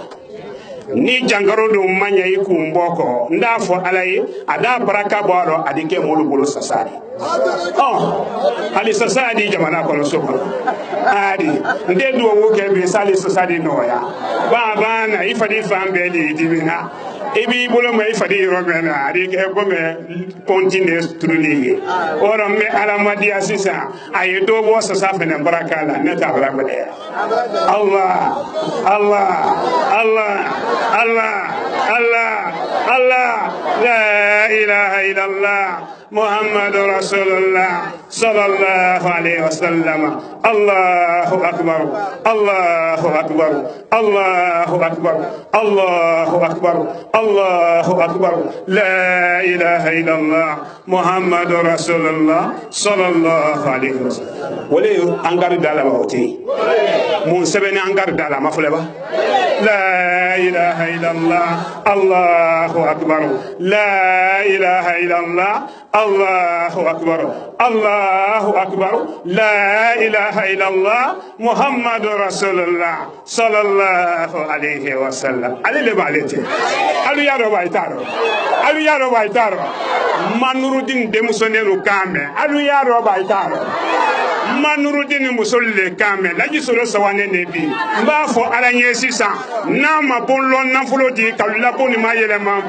ni jangaro do manya iku mboko ndafo alai ada baraka boro adike molu bolo sasari ali sasari jamana ko soko adi ndedu wo ke be sali sasari noya baba na ifadi fambe di divina ebi bolo mai ifadi robena adi ke ko me continue truligi oro me alamadi asisa ayedo bo sasa fene baraka la neta baraka de Allah Allah Allah Allah Allah Allah la ilaha illallah محمد رسول الله صلى الله عليه وسلم الله أكبر الله أكبر الله أكبر الله أكبر الله أكبر لا إله إلا الله محمد رسول الله صلى الله عليه وسلم ولي أنكر دالا موتي من سبني أنكر دالا ما فلبا لا إله إلا الله الله أكبر لا إله إلا الله الله أكبر الله أكبر لا إله إلا الله محمد رسول الله صلى الله عليه وسلم علي اللي بعلتي علي يا رب عيتارو علي يا رب عيتارو manurudin demusonero kame علي يا رب عيتارو manurudin musolle kame laji solo sawane nebi mbafo ala nyesisa nama bonlo nafulo di kalula boni mayelema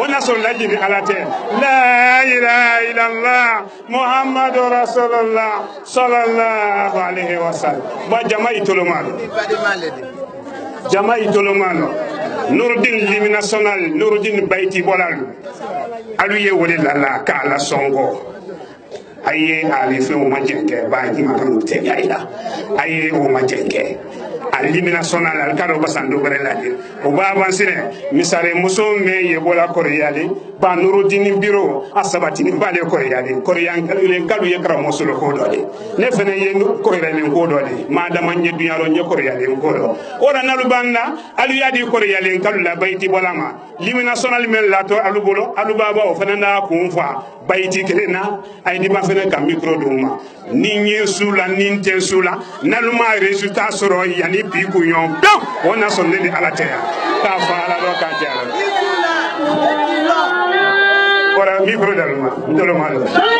ona so laji ni alate la ilaha illallah muhammadur rasulullah sallallahu alaihi wasallam ba jama'i tolomano nurdin limi national nurdin bayti bolalu aluye wole la kala songo aye alife o majenke ba ni makanu te yaida aye o majenke alimina sonal alkaro basando berelade o ba avancere misare muso me yebola koreale ba nurudini biro asabati ni bale koreale korean kalule kalu yakra musulo ko dole ne fene ye koreale ko dole madama nyedu yaro nye koreale ko do ora nalu banda alu yadi koreale kalu la bayti bolama limina sonal men lato alu bolo alu baba o fene na ko fa bayti kelena ay di ma fene ka micro duma ni nyesula ni ntensula naluma resultat soro yani bi ku yon on a sonné de ala terre ta fa ala do ka jara ora micro dalma ndolo malo Ya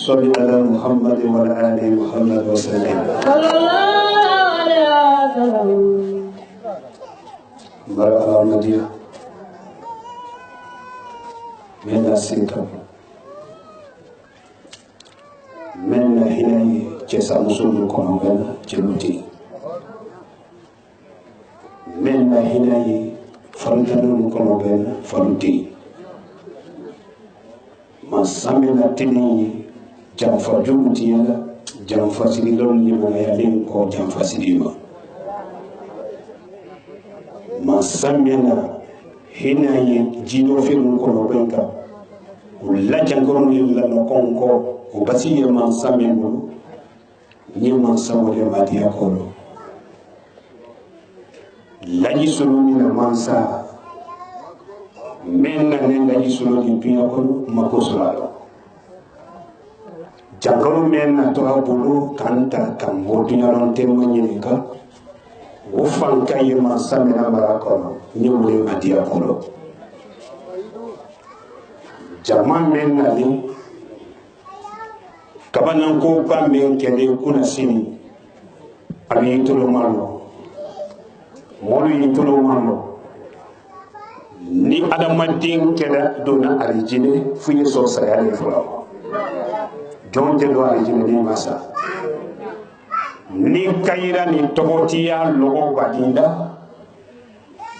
صل على محمد وعلى آل محمد وسلم. بارك الله المدينة من السنكر من هنا جسا مسلم كونغنا جلوتي من هنا فرنتنا كونغنا فرنتي ما سامنا تني janfa jumtiyala janfa sililon limana yalin ko janfa silima masamena hina ye jino firun ko benka ulla jangoron yilla no konko o basiye masamenu ni masamole madiya ko laji sunu na mansa menna ne laji sunu limpiya ko makosula jangaro men na to abulu kanta kambo dinyaron temo nyinga o fanka yema samina barakono nyumule madia kolo jama men na ni kabanan ko pambe kene kuna sini abi tulo malo molu tulo malo ni adamadin keda dona arijine fuye so sayale fulawa jonte do alijine ni masa ni kayira ni togotiya logo badinda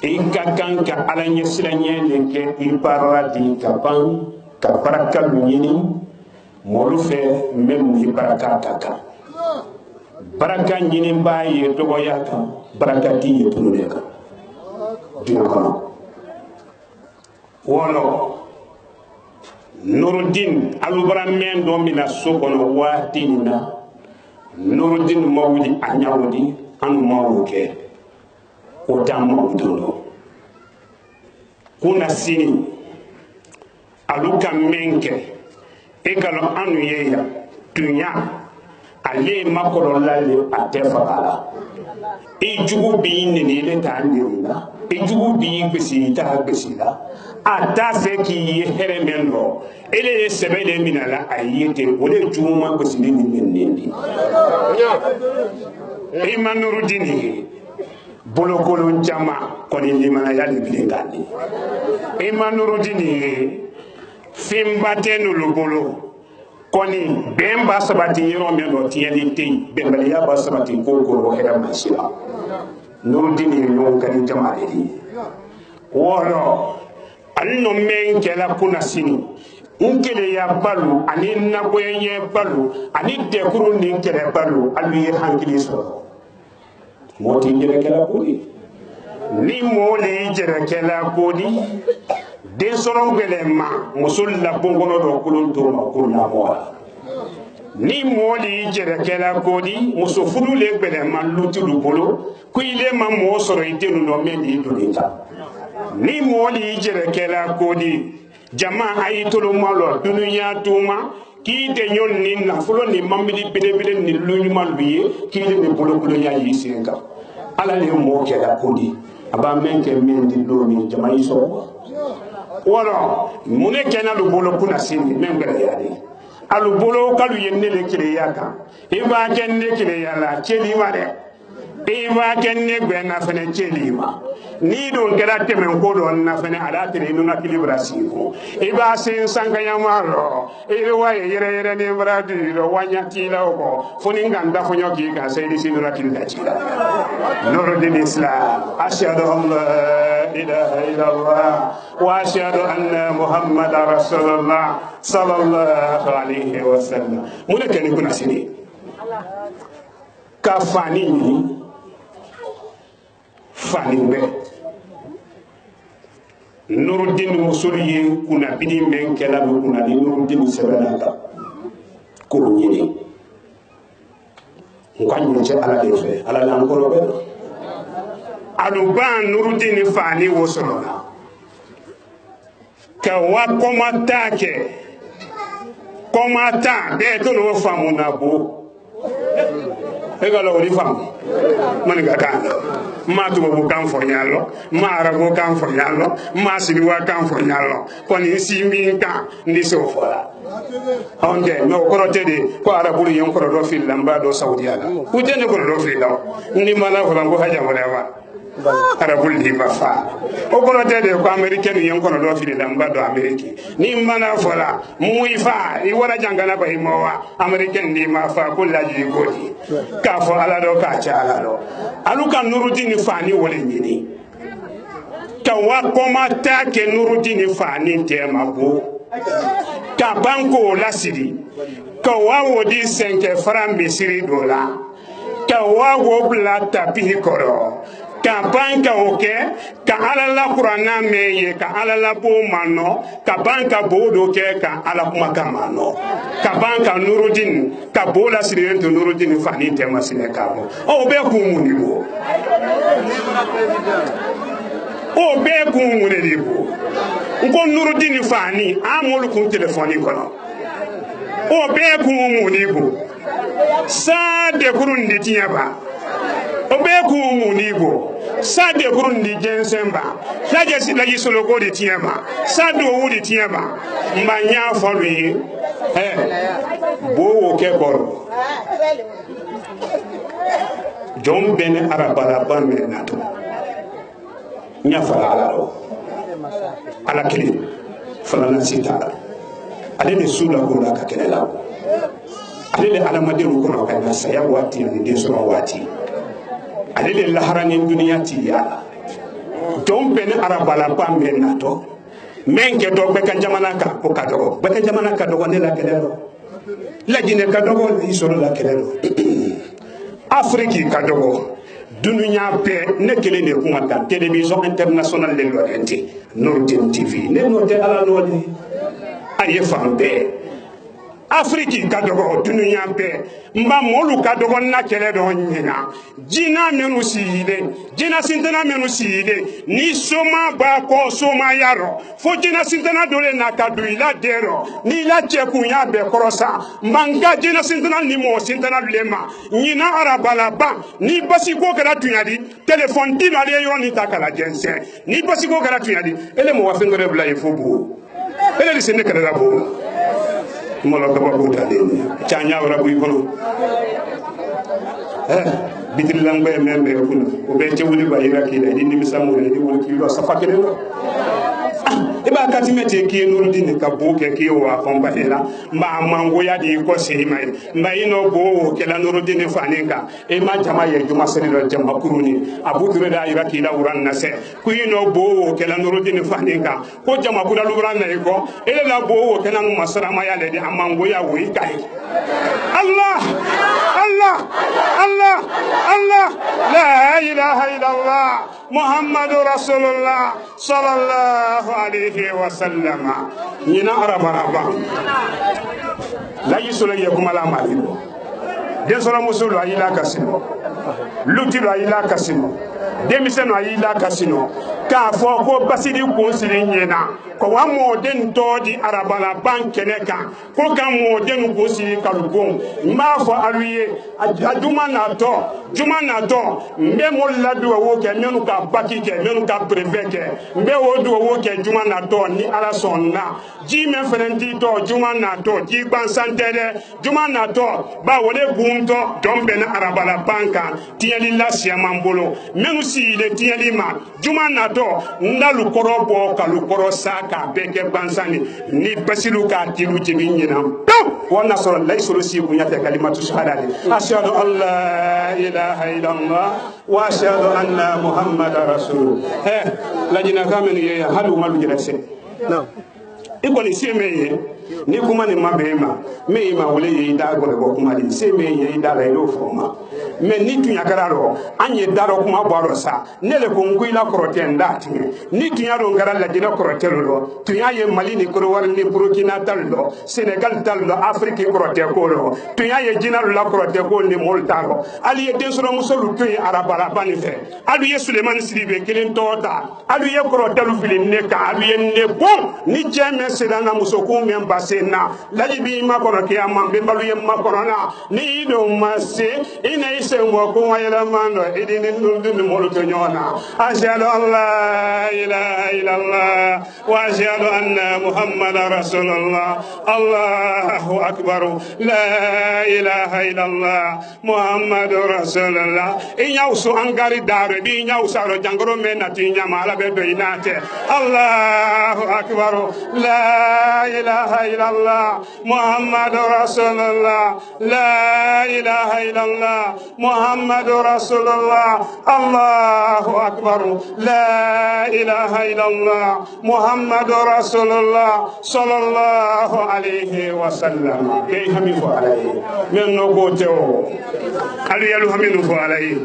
inka kanka alanye silanye leke ipara di kapan ka baraka nyini molu fe mem ni baraka kaka baraka nyini baye togo yaka baraka ti yepuleka dina kono wono Nuruddin alubara men do mina sokono watinina Nuruddin mawudi anyawudi anu mawuke o tammo dolo kuna sini aluka menke e kalo anu ye ya dunya ale makoro lalle atefala e jugu bi ni le ta ndina e jugu bi bisi ta bisi la ata fe ki here menro ele sebele minala ayete ole juma bisi ni ni e manuru dini bolokolo jama koni limana ya libingani e manuru dini fimbate no lobolo koni bemba sabati yero meno tieli te bembali ya ba sabati kokoro heda masila no dini no kan jamaade di woro anno men kala kuna sini nkele ya balu ani naboye balu ani dekuru ni kele balu alwi hankili so moti jere kala kodi ni moli jere kala kodi den soron gelema musul la bongono do kulun to ma kulna mola ni moli jere kala kodi muso fudu le gelema lutu du bolo ku ile ma mo soro idenu no mendi duninta ni moli jere kala kodi jama ayitolo malo dunya tuma ki de nyon ni na fulo ni mambili bele ni luñu malbiye ki de ni bolo kulo ya yisenga ala le mo kala kodi aba menke mendi do ni jama yiso wala mune kena lu bolo kuna sini membere yadi alu bolo kalu yenne le kire yaka iba kenne kire yala cheli wade iba kenne gwena fene cheli ma ni don kala temen ko don na fene ala tere no na kilibra siko iba sen sanga yamaro iwa yere ni bradi do wanya tila ko funi nganda fonyo ki ka saydi sinu na kilida tila nuru din islam ashhadu an la ilaha illallah wa ashhadu anna muhammadar rasulullah sallallahu alaihi wasallam mun kan kuna sini ka fani be Nuruddin musuli kuna bidi men kala kuna ni Nuruddin sebenaka ko nyini nganyu je ala defe ala lan ko be aluban Nuruddin fani wosolona ka wa komata de to no famuna bo egalo ori famu maniga kan ma to bo kan fo nyalo ma arabo kan fo nyalo ma siliwa kan fo nyalo koni simi kan ndi so fola onde no korote de ko arabu yen ko do fil lamba do saudiya ku jene ko do fil daw ni mala ko ngo haja mo lewa arabul di bafa o korote de ko americain yen ko do fil lamba do ameriki ni mana fola muifa I wala jangana ba himowa americain ni ma fa ko laji godi ka fo ala do ka cha ala do aluka Nuruddin fani wole nyini ka wa koma ta ke Nuruddin fani te mabo ka banko lasiri ka wa wodi 5 francs misiri dola ka wa go blata pihikoro ka banka oke ka alala qur'ana meye ka alala bo mano ka banka bodo ke ka ala kuma kamano ka banka Nuruddin ka bola sire to Nuruddin fani te masine ka o be ku munibo o be ku munibo ngo Nuruddin fani amul ku telefoni kono o be ku munibo sa de kurundi tiaba o be ku munibo sa de kurundi jensemba la je la solo ko de tiaba sa do wudi tiaba mbanya falu bo wo ke koro jom ben arabala ban men nato nya fala ala kili fala na sita ale de sula ko la ka kelela ale de alamadiru ko ka na saya wati ni de so wati ale de laharani dunia ti ya jom ben arabala ban men nato men ke do be kan jamana ka ko ka do be kan jamana ka do ne la kelelo la jine ka do isoro la kelelo afriki ka do dunia pe ne kele ne kuma ka télévision internationale de l'Orient Nuruddin TV ne no te ala no ni aye fambe Afrique ka dogo dunuya bɛɛ mba molu ka dogo na kɛlɛ dɔ ɲina jina minnu sigilen jina sintana minnu sigilen ni soma b'a kɔ soma yarɔ fo jina sintana dɔ le na ka don i la den rɔ n'i la cɛ kun y'a bɛɛ kɔrɔsa mba nka jina sintana ni mɔgɔ sintana le ma ɲina arabalaba ni basiko kɛra tuɲadi telefɔni di ale ye yɔrɔ ni ta kala jɛnsɛn ni basiko kɛra tuɲadi ele mɔgɔ fɛn dɔ bila ye fo bo ele de se ne kɛlɛ la bo mɔlɔ kaba ko dalen canya wara bu kono bitilangbe membe kuna o be tewuli ba yira kila ni nimisa mo ni won kilo safa kele e ba katimete ki nuru din ka bo ke ki wa fon ba hela ma mango ya di ko se mai mba ino bo ke la nuru din faninga e ma jama ye juma seri ro jama kuruni abu dure da yira kila uran na se ku ino bo ke la nuru din faninga ko jama kula luran na ko ele la bo ke na masara ma ya le di amango ya wo ikai Allah Allah Allah Allah la ilaha illallah Muhammadu Rasulullah sallallahu alaihi wasallam ñina araba la yisolo ye kuma la malino den solo musulu ayila kasino lutilo ayila kasino demiseno ayila kasino ka fo ko basidi ko sire ñena ko wa moden todi arabala bankene kan ko ga moden ko sire kalugon ma fo aluye aduma na to mbe mo ladu wo ke menu ka baki ke menu ka preve ke mbe wo do wo ke juma na to ni ala sonna ji me ferenti to juma na to ji ban santere juma na to ba wole bunto dombe na arabala banka tieli la siamambolo menu si le tieli ma juma na to ndalu korobo kalu korosaka beke bansani ni basilu ka tilu jibi nyina wana soro lay soro si kunyata kalimatu shahada ashhadu an la ilaha illallah wa ashhadu anna muhammadar rasul lajina kamenu ye halu malu jirase no ikoni semeye ni kuma ni mabema me ma wole ye da go ko kuma ni semeye da la yo foma me ni tunya kararo anye daro kuma baro sa nele ko nguila korote ndati ni tunya ro ngara la jina korote lo tunya ye mali ni koro war ni burkina tallo senegal tallo afrique korote ko lo tunya ye jina la korote ko ni moltaro ali ye desoro musolu tunya arabara bani fe ali ye suleiman siribe kelen tota ali ye korote lu filin ne ka ali ye ne bon ni jeme sedana musoko memba sena lajibi makono kiyama bimbalu ye makorona ni do masse ina ise ngoko wayela mando idini ndundu moluto nyona ashhadu an la ilaha illallah wa ashhadu anna muhammadar rasulullah allahu akbar la ilaha illallah muhammadur rasulullah inyausu angari dare bi nyausaro jangoro menati nyama ala be do inate allahu akbar la ilaha illallah muhammadur rasulullah la ilaha illallah muhammadur rasulullah allahu akbar la ilaha illallah muhammadur rasulullah sallallahu alaihi wasallam kay hami fo alay men no go tewo alu yalu hami no fo alay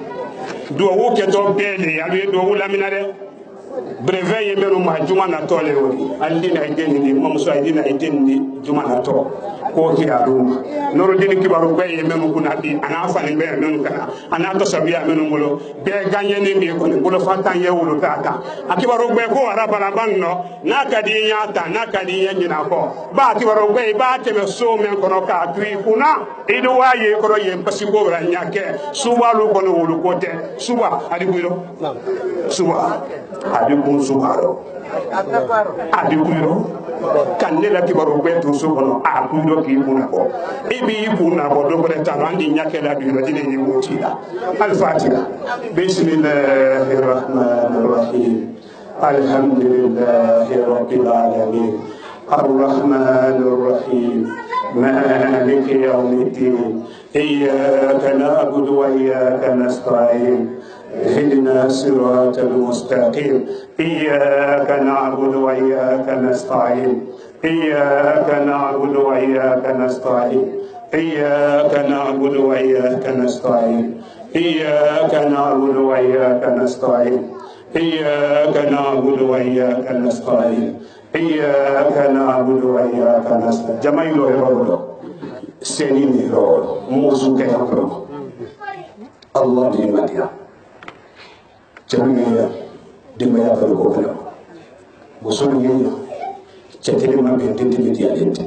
do wo ke to bele alu do wala minade brevet ye mero ma juma na tole woni andina ideni mamuso idina ideni juma na to ko ki aduma noro dini kibaru be ye memo kuna bi ana fani be meno kana ana to sabiya meno ngolo be ganye ni mi ko ngolo fatan ye wulu tata akibaru be ko arabala banno na kadi nyata na kadi nyina ko ba kibaru be ba te be so men kono ka tui kuna ido waye ko ye pasibo ra nyake suwalu kono wulu kote suba adiguiro suba adikun subaro adikuiro kanela kibaru betu sokono akuiro ki kunako ibi kunako do ko tawandi nyakela biro dine ni mutila al-fatiha bismillahir rahmanir rahim alhamdulillahi rabbil alamin arrahmanir rahim maliki yawmiddin iyyaka na'budu wa iyyaka nasta'in اهدنا الصراط المستقيم إياك نعبد وإياك نستعين إياك نعبد وإياك نستعين إياك نعبد وإياك نستعين إياك نعبد وإياك نستعين إياك نعبد وإياك نستعين إياك نعبد وإياك نستعين جميل يا رب seni ni ro musu ke ko Allah di madia jamiya di maya fa ko ko musul ni ceteli ma be dindi di yalente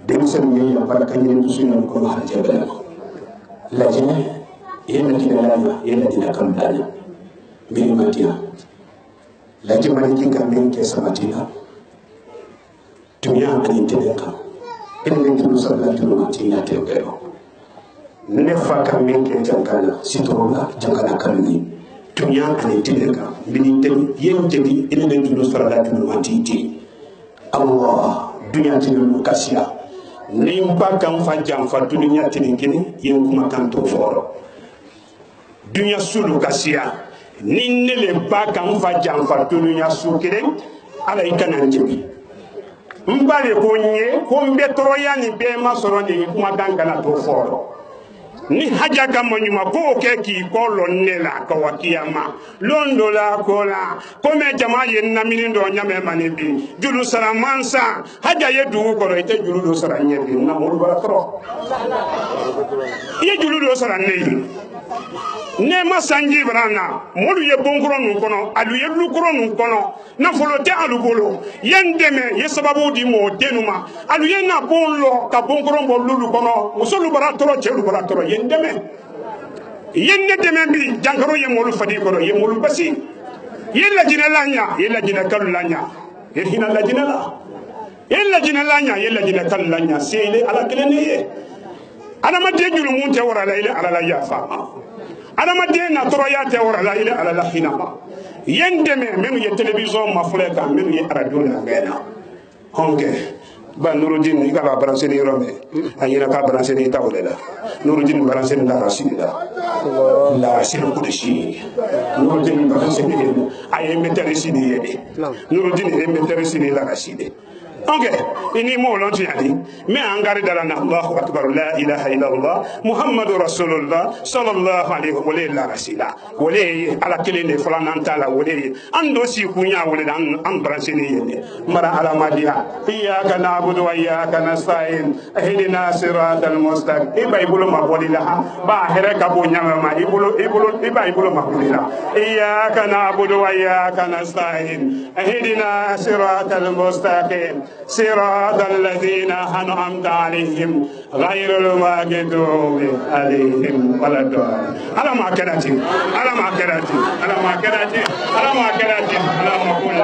dem sen ni baraka ni sunan ko har jabal la jina yena dina lana yena dina kam dana bi madia la jima ni kinga men ke samatina dunya ani teneka in tulu salatu matina tebeo ne faka men ke jankana sitorona jankana kalni dunya ani teneka bini ten yenteni in tulu salatu matiti Allah dunya tinu kasia nimba kan fa jamfa dunya tiningini yin kuma kan to foro dunya sulu kasia ninne ba kan fa jamfa dunya sukire ala ikana njibi mbale konye ko mbe toroya ni be masoro ni kuma kan kana to foro ni haja kama nyuma ko ke ki ko lonnela ka wakiyama londo la kola ko me jama yen na minindo nyame manibi julu saramansa haja yedu ko ite julu do saranye na mo ba tro ye julu do saranye ne masanji brana modu ye bonkoro nun kono alu ye lukoro nun kono na folo te alu bolo yendeme ye sababu di mo denuma alu ye na bonlo ka bonkoro bo lulu kono musolu bara toro chelu bara toro yendeme yenne deme bi jankaro ye molu fadi kono ye molu basi ye la jinalanya ye la jinakalanya ye hina la jinala ye la jinalanya ye la jinakalanya sele ala kelene ye ana ma de julu mun te wora la ile ala la ya fama adama den na toro ya te wora la ile ala la hinama yendeme menu ye television ma fule ka menu ye radio na ngena honke ba Nuruddin ka ba branché ni romé ayina ka branché ni tawlela Nuruddin branché ni la rasida la rasida ko deshi Nuruddin branché ni ay meterisi ni yede Nuruddin e meterisi ni la rasida ok ini mo lon tiadi me angari dala na Allahu akbar la ilaha illallah muhammadur rasulullah sallallahu alaihi wa sallam rasila wole ala kelene fulana tala wole ando si kunya wole an branché ni yede mara ala madia iyyaka na'budu wa iyyaka nasta'in ihdina siratal mustaqim ibaibulo ma bolila ba here ka bo nyama ma ibaibulo ma bolila iyyaka na'budu wa iyyaka nasta'in ihdina siratal mustaqim صراط الذين أنعمت عليهم غير المغضوب عليهم ولا الضالين على ما كرهت على ما كرهت على ما كرهت على ما كرهت على ما كل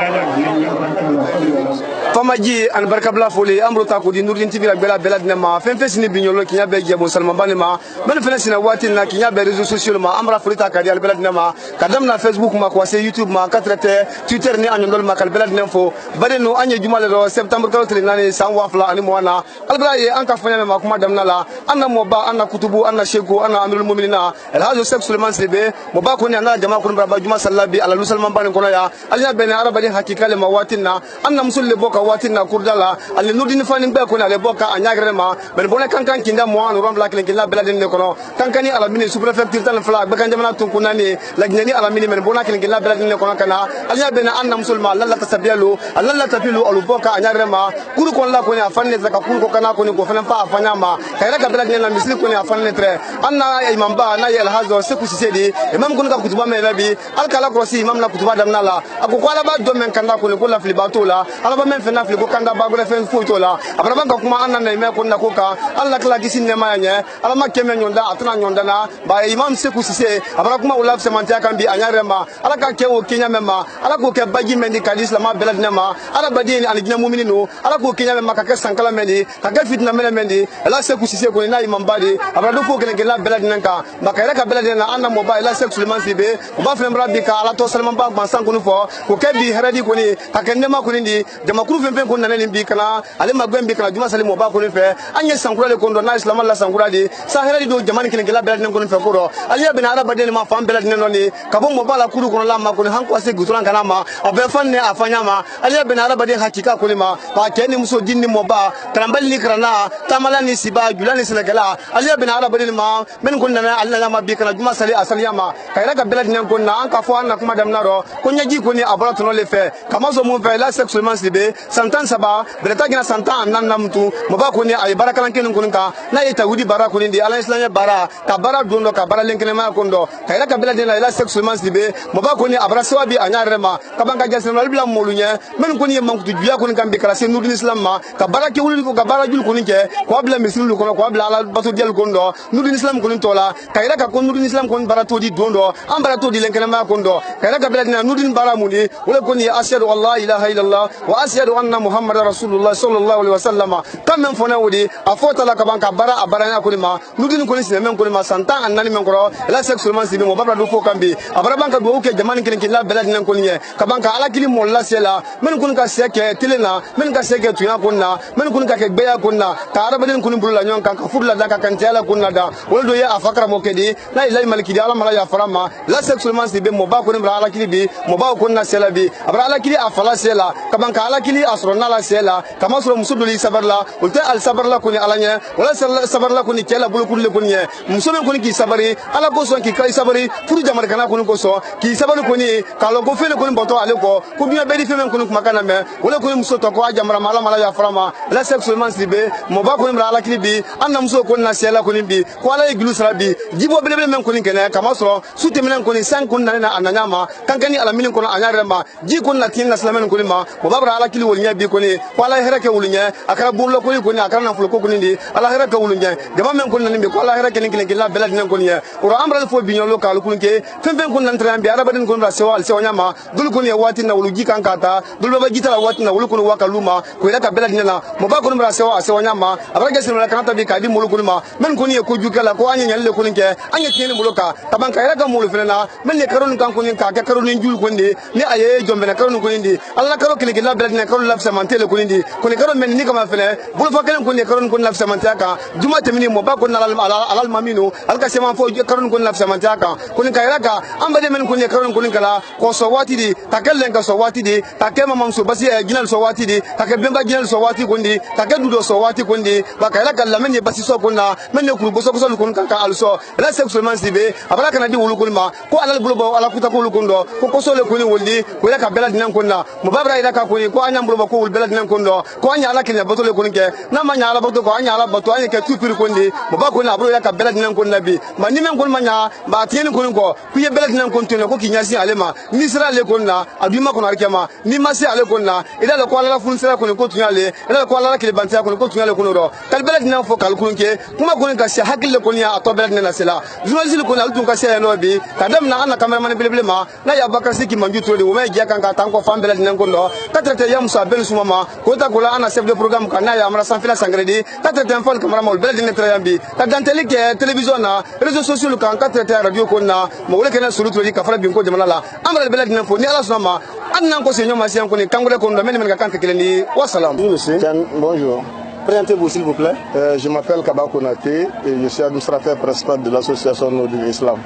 famaji an barkabla foli amro ta ko di Nuruddin TV la bela dinema fen fesini binyolo kinya be jebo salman banima ben fenasina wati na kinya be réseaux sociaux ma amra foli ta kadi al bela dinema kadam na Facebook ma ko se YouTube ma katrete Twitter ni anyondol ma kal bela dinfo badeno anye jumale do septembre kalotri nani san wafla ani moana albra ye an ka fanya ma kuma damna la anna moba anna kutubu anna sheko anna amirul mu'minina el hajo sek Suleiman Sebe moba ko ni anna jama ko ba juma sallabi ala salman ban ko ya alnya ben araba din hakikale ma watina anna musulle boka watina kurdala ali Nuruddin fani be ko na le boka anyagre ma ben bona kankan kinda mo an rom la kinda bela din ne kono kankani ala mini sous préfecture tan fla be kan jamana tun kunani la gnani ala mini men bona kinda bela din ne kono kana alnya ben anna musulma lalla tasabilu lalla tafilu alu boka anyagre ma kuru kon la ko ni afanne zaka kuru ko kana ko ni ko fana pa afanya ma kayra ka bela din la misli ko ni afanne tre anna imam ba na yel hazo se ku sisedi imam kun ka kutuba me nabi alkala ko si imam la kutuba damna la ako ko ala ba do men kanda ko ni ko la fli batola ala ba men fena fli ko kanda ba gole fen fotola abra ba kuma anna na me ko na ko ka alla kala gisin ne ma nya ala ma keme nyonda atana nyonda na ba imam se ku sise abra kuma ulaf se manta kan bi anyare ma ala ka ke o kinya mema ala ko ke baji mendi kadis la ma bela din ma ala badini alijina mu'mininu ala ko kinya mema ka ke sankala mendi ka ke fitna mendi ala se ku sise ko na imam badi abra do ko ke la bela din ka ba ka ka bela din na anna mobile la se Suleiman Sebe ba fe mbra bi ka ala to Salman ba ban san ko ni fo ko ke bi heradi ko ni ka ke nema ko ni jama kuru fen ko nanani bi kana ale magben bi kana juma salimo ba ko ni fe anye sankura le ko ndo na islam la sankura di sa heradi do jamani kin la bela din ko ni fe ko ro ale be na araba din ma fam bela din no ni ka bo mo bala kuru ko la ma ko ni han ko se guturan kana ma o be fan ne afanya ma ale be na araba din hakika ko ni ma ba ke ni muso din ni moba karambal ni karana tamala ni siba jula ni senegala aliya bin arab ni ma men kun na Allah ma bi kana juma sali asaliyama kayra ka belad ni kun na an ka fo an kuma dam naro ko nyaji ko ni abara to no le fe kama so mon fe la sexuellement sibe santan saba belata gina santan nan namtu moba ko ni ay baraka lan ken kun ka na ita wudi bara ko ni di ala islamia bara ka bara dondo ka bara len ken ma ko ndo kayra ka belad ni la sexuellement sibe moba ko ni abara sawabi anyare ma ka banga jasna bla molunya men ko ni mankutu biya ko ni kambe kala se nurdin islam ma ka bara ke wuli ko ka bara jul ko ni ke ko abla misil ko ko abla ala batu dial ko ndo nurdin islam ko ni tola kayra ka ko nurdin islam ko bara to di dondo am bara to di len ken ma ko ndo kayra ka belad ni nurdin bara muni wala ko ni ashhadu an la ilaha illallah wa ashhadu anna muhammadar rasulullah sallallahu alaihi wasallam kam men fona wudi afota la ka banka bara abara na ko ni ma nurdin ko ni sine men ko ni ma santa annani men ko la sexuellement sibi mo babra do fo kambi abara banka do ke jamani ken la belad ni ko ni ka banka ala kili mo la sela men kun ka seke tilena men ka seke tuya kunna men kun ka ke beya kunna ka arabadin kun bulula nyon kan ka fudla da ka kan tiala kunna da woldo ya afakra mo kedi la ilaha maliki di ala mala ya farama la sexuellement sibi mo ba ko ni bra ala kili bi mo ba ko na sela bi abra ala kili afala sela ka banka ala kili asrona la sela kama so musuduli sabarla ulta al sabarla kuni alanya wala sabarla kuni kela bulu kulle kuni muso men kuni ki sabari ala ko so ki kai sabari furu jamar kana kuni ko so ki sabari kuni kalo ko fele kuni boto ale ko biya bedi femen kunu makana me wala kunu muso to ko ajamra mala ya frama la sexuellement sibe mo ba kunu ala klibi anna muso kunu na sela kunu bi ko ala iglu sarabi jibo bele men kunu kene kama so suti men kunu san kunu na ananyama kankani ala min kunu anyare ma ji kunu na tin na slamen kunu ma mo ba ala kili wolnya bi kunu ko ala hereke wolunya akara burlo kunu akara na fulko kunu ndi ala hereke wolunya gaba men kunu nimbe ko ala hereke nin la bela din kunu ya ro amra fo bi nyolo kal kunu ke fembe kunu nan trambi arabadin kunu ra sewa nyama dul kunu ya wati na wuluji kankata dul baba jita la wati na wulukunu wakaluma ko ila ka bela dinna mo ba kunu bra sewa nyama abraga sinu la kanata bi kadi mulukunu ma men kunu ye ko jukala ko anya nyalle kunu ke anya tiene muluka taban ka ila ka mulu fenana men ne karonu kan kunu ka ka karonu jul kundi ni aye jombe na karonu kunu ndi alla karo kile la bela dinna karonu la samantele kunu ndi kunu karonu men ni kama fene bulu fa kelen kunu karonu kunu la samantaka juma temini mo ba kunu alal maminu alka sema fo karonu kunu la samantaka kunu ka ila ka ambade men kunu karonu kunu kala ko so wati di takellen ka so wati di takema mamso basi ginal so wati di takebemba ginal so wati kundi takedudo so wati kundi bakaila kala men ye basi so kunna men ne kuru boso ko kun kan also la sexuellement sibe abala kana di wulu kunma ko alal bulo ala kuta ko wulu kundo ko so le kuni wuldi ko la ka bela dinan kunna mo babra ila ka kuni ko anya bulo ko wul bela dinan kundo ko anya ala kini bato le kunke na manya ala bato ko anya ala bato anya ke tupiri kundi mo ba ko na bulo ila ka bela dinan kunna bi ma ni men kun manya ba tieni kun ko ku ye bela dinan kun tune ko kinyasi alema ni sira le kunna aduma ko arkema ni masi ale kunna ila le ko ala fun sira kun ko tunyale ila ko ala kile bantia kun ko tunyale kun ro kal bela dinan fo kal kunke kuma kun ka shi hakille kun ya ato bela dinan sila journaliste kun al tun ka shi no bi kadam na ana cameraman bele ma na ya bakar siki manju to de wo me je kan ka tan ko fam bela dinan kun do katrete yam sa ben sumama ko ta ko la ana chef de programme kan na ya amra san fila sangredi katrete en fon cameraman bela dinan trayambi ka danteli ke television na réseaux sociaux kan katrete radio kun na mo wole kana sulu to di ka fara bin ko jamana la amra bela dinan fo ni ala sunama annan ko senyo masian ko ni kangole ko ndo men men ka kan keleni wa salam. Bonjour. Présentez-vous s'il vous plaît. Je m'appelle Kaba Konaté et je suis administrateur principal de l'association Nordin Islam.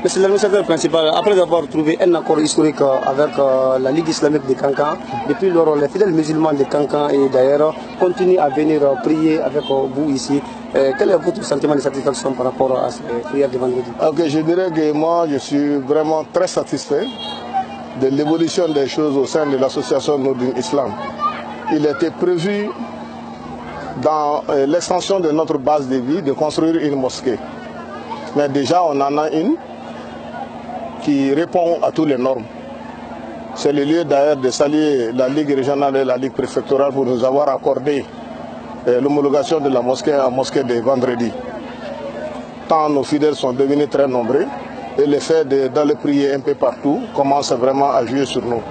Monsieur l'administrateur principal, après avoir trouvé un accord historique avec la Ligue islamique de Kankan, depuis lors, les fidèles musulmans de Kankan et d'ailleurs continuent à venir prier avec vous ici. Quel est votre sentiment de satisfaction par rapport à ces prières de vendredi? Ok, je dirais que moi, je suis vraiment très satisfait de l'évolution des choses au sein de l'association Nordin Islam. Il était prévu dans l'extension de notre base de vie de construire une mosquée. Mais déjà, on en a une qui répond à toutes les normes. C'est le lieu d'ailleurs de saluer la Ligue régionale et la Ligue préfectorale pour nous avoir accordé l'homologation de la mosquée en mosquée de vendredi. Tant nos fidèles sont devenus très nombreux et le fait d'aller prier un peu partout commence vraiment à jouer sur nous.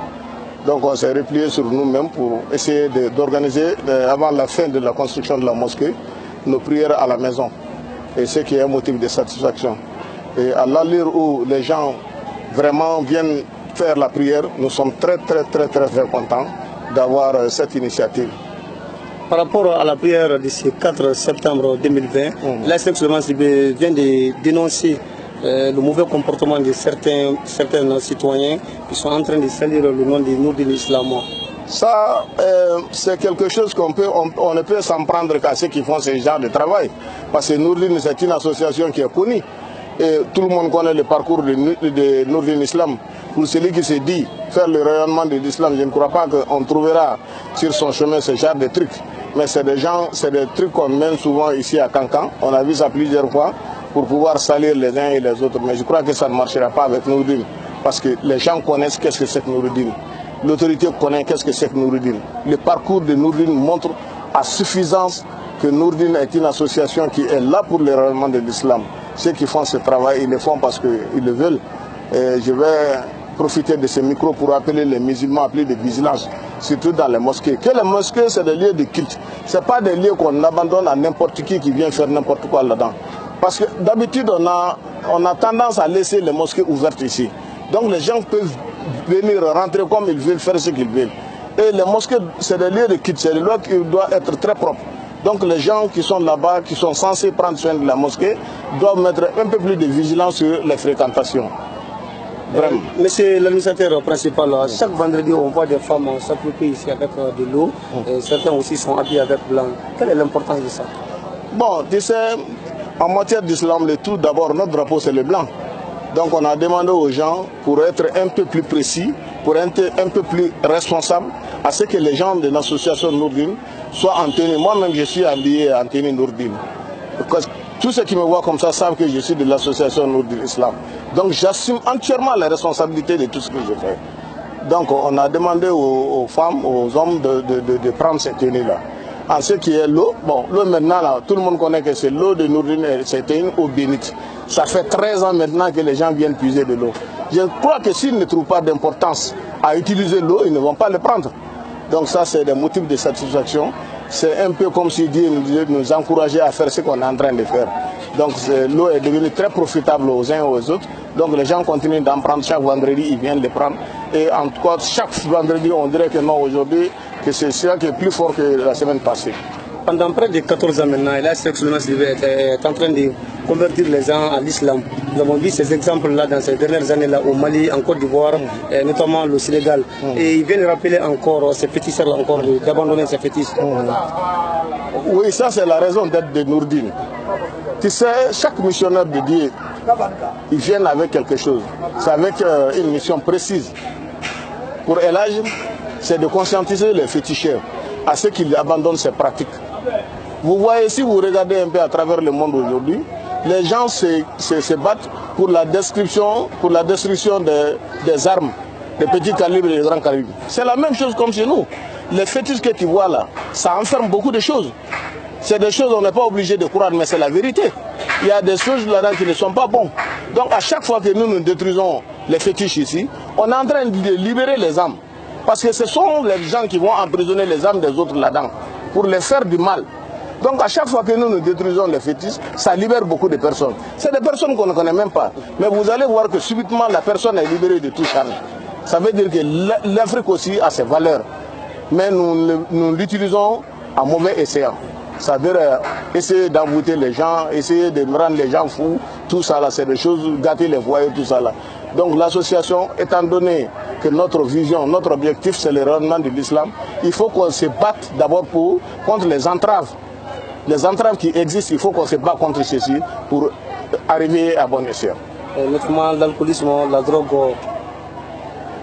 Donc on s'est replié sur nous-mêmes pour essayer d'organiser avant la fin de la construction de la mosquée nos prières à la maison. Et ce qui est un motif de satisfaction. Et à l'allure où les gens vraiment viennent faire la prière, nous sommes très contents d'avoir cette initiative. Par rapport à la prière de ce 4 septembre 2020, l'Assemblée Suleiman Sibé vient de dénoncer le mauvais comportement de certains citoyens qui sont en train de salir le nom de Nordin Islam. Ça, c'est quelque chose on ne peut s'en prendre qu'à ceux qui font ce genre de travail. Parce que Nourdine, c'est une association qui est connue. Et tout le monde connaît le parcours de Nourdine Islam. Pour celui qui se dit faire le rayonnement de l'islam, je ne crois pas qu'on trouvera sur son chemin ce genre de trucs. Mais c'est des trucs qu'on mène souvent ici à Cancan. On a vu ça plusieurs fois pour pouvoir salir les uns et les autres. Mais je crois que ça ne marchera pas avec Nourdine. Parce que les gens connaissent qu'est-ce que c'est que Nourdine. L'autorité connaît qu'est-ce que c'est que Nourdine. Le parcours de Nourdine montre à suffisance que Nourdine est une association qui est là pour le rayonnement de l'islam. Ceux qui font ce travail, ils le font parce qu'ils le veulent. Et je vais profiter de ce micro pour appeler les musulmans à plus de vigilance, surtout dans les mosquées. Que les mosquées, c'est des lieux de culte. Ce n'est pas des lieux qu'on abandonne à n'importe qui vient faire n'importe quoi là-dedans. Parce que d'habitude, on a tendance à laisser les mosquées ouvertes ici. Donc les gens peuvent venir rentrer comme ils veulent, faire ce qu'ils veulent. Et les mosquées, c'est des lieux de culte, c'est des lieux qui doivent être très propres. Donc les gens qui sont là-bas, qui sont censés prendre soin de la mosquée, doivent mettre un peu plus de vigilance sur les fréquentations. Vraiment. Monsieur l'administrateur principal, chaque vendredi on voit des femmes s'appliquer ici avec de l'eau, et certains aussi sont habillés avec blanc. Quelle est l'importance de ça? Bon, tu sais, en matière d'islam, le tout d'abord, notre drapeau c'est le blanc. Donc on a demandé aux gens, pour être un peu plus précis, pour être un peu plus responsable, à ce que les gens de l'association Nourdine soient en tenue. Moi-même je suis habillé en tenue Nourdine. Tous ceux qui me voient comme ça savent que je suis de l'association Nourdine Islam. Donc j'assume entièrement la responsabilité de tout ce que je fais. Donc on a demandé aux femmes, aux hommes de prendre cette tenue-là. En ce qui est l'eau, bon, l'eau maintenant, là, tout le monde connaît que c'est l'eau de Nourdine, c'était une eau bénite. Ça fait 13 ans maintenant que les gens viennent puiser de l'eau. Je crois que s'ils ne trouvent pas d'importance à utiliser l'eau, ils ne vont pas le prendre. Donc ça, c'est des motifs de satisfaction. C'est un peu comme si Dieu nous encourageait à faire ce qu'on est en train de faire. Donc l'eau est devenue très profitable aux uns et aux autres. Donc les gens continuent d'en prendre chaque vendredi, ils viennent les prendre. Et en tout cas, chaque vendredi, on dirait que non, aujourd'hui, que c'est ça qui est plus fort que la semaine passée. Pendant près de 14 ans maintenant, la Excellence est en train de convertir les gens à l'islam. Nous avons vu ces exemples-là dans ces dernières années-là au Mali, en Côte d'Ivoire, notamment le Sénégal. Et ils viennent rappeler encore ces féticheurs encore d'abandonner ces fétiches. Oui, ça c'est la raison d'être de Nourdine. Tu sais, chaque missionnaire de Dieu, ils viennent avec quelque chose. C'est avec une mission précise. Pour Elhadj, c'est de conscientiser les féticheurs à ceux qui abandonnent ces pratiques. Vous voyez, si vous regardez un peu à travers le monde aujourd'hui, les gens se battent pour la destruction des armes, des petits calibres et des grands calibres. C'est la même chose comme chez nous. Les fétiches que tu vois là, ça enferme beaucoup de choses. C'est des choses on n'est pas obligé de croire, mais c'est la vérité. Il y a des choses là-dedans qui ne sont pas bonnes. Donc à chaque fois que nous détruisons les fétiches ici, on est en train de libérer les âmes. Parce que ce sont les gens qui vont emprisonner les âmes des autres là-dedans, pour les faire du mal. Donc à chaque fois que nous détruisons les fétiches, ça libère beaucoup de personnes. C'est des personnes qu'on ne connaît même pas. Mais vous allez voir que subitement la personne est libérée de tout charme. Ça veut dire que l'Afrique aussi a ses valeurs. Mais nous l'utilisons à mauvais escient. Ça veut dire essayer d'envoûter les gens, essayer de rendre les gens fous, tout ça là, c'est des choses, gâter les foyers, tout ça là. Donc l'association, étant donné que notre vision, notre objectif c'est le rayonnement de l'islam, il faut qu'on se batte d'abord contre les entraves. Les entraves qui existent, il faut qu'on se batte contre ceci pour arriver à bon escient. Notamment l'alcoolisme, la drogue.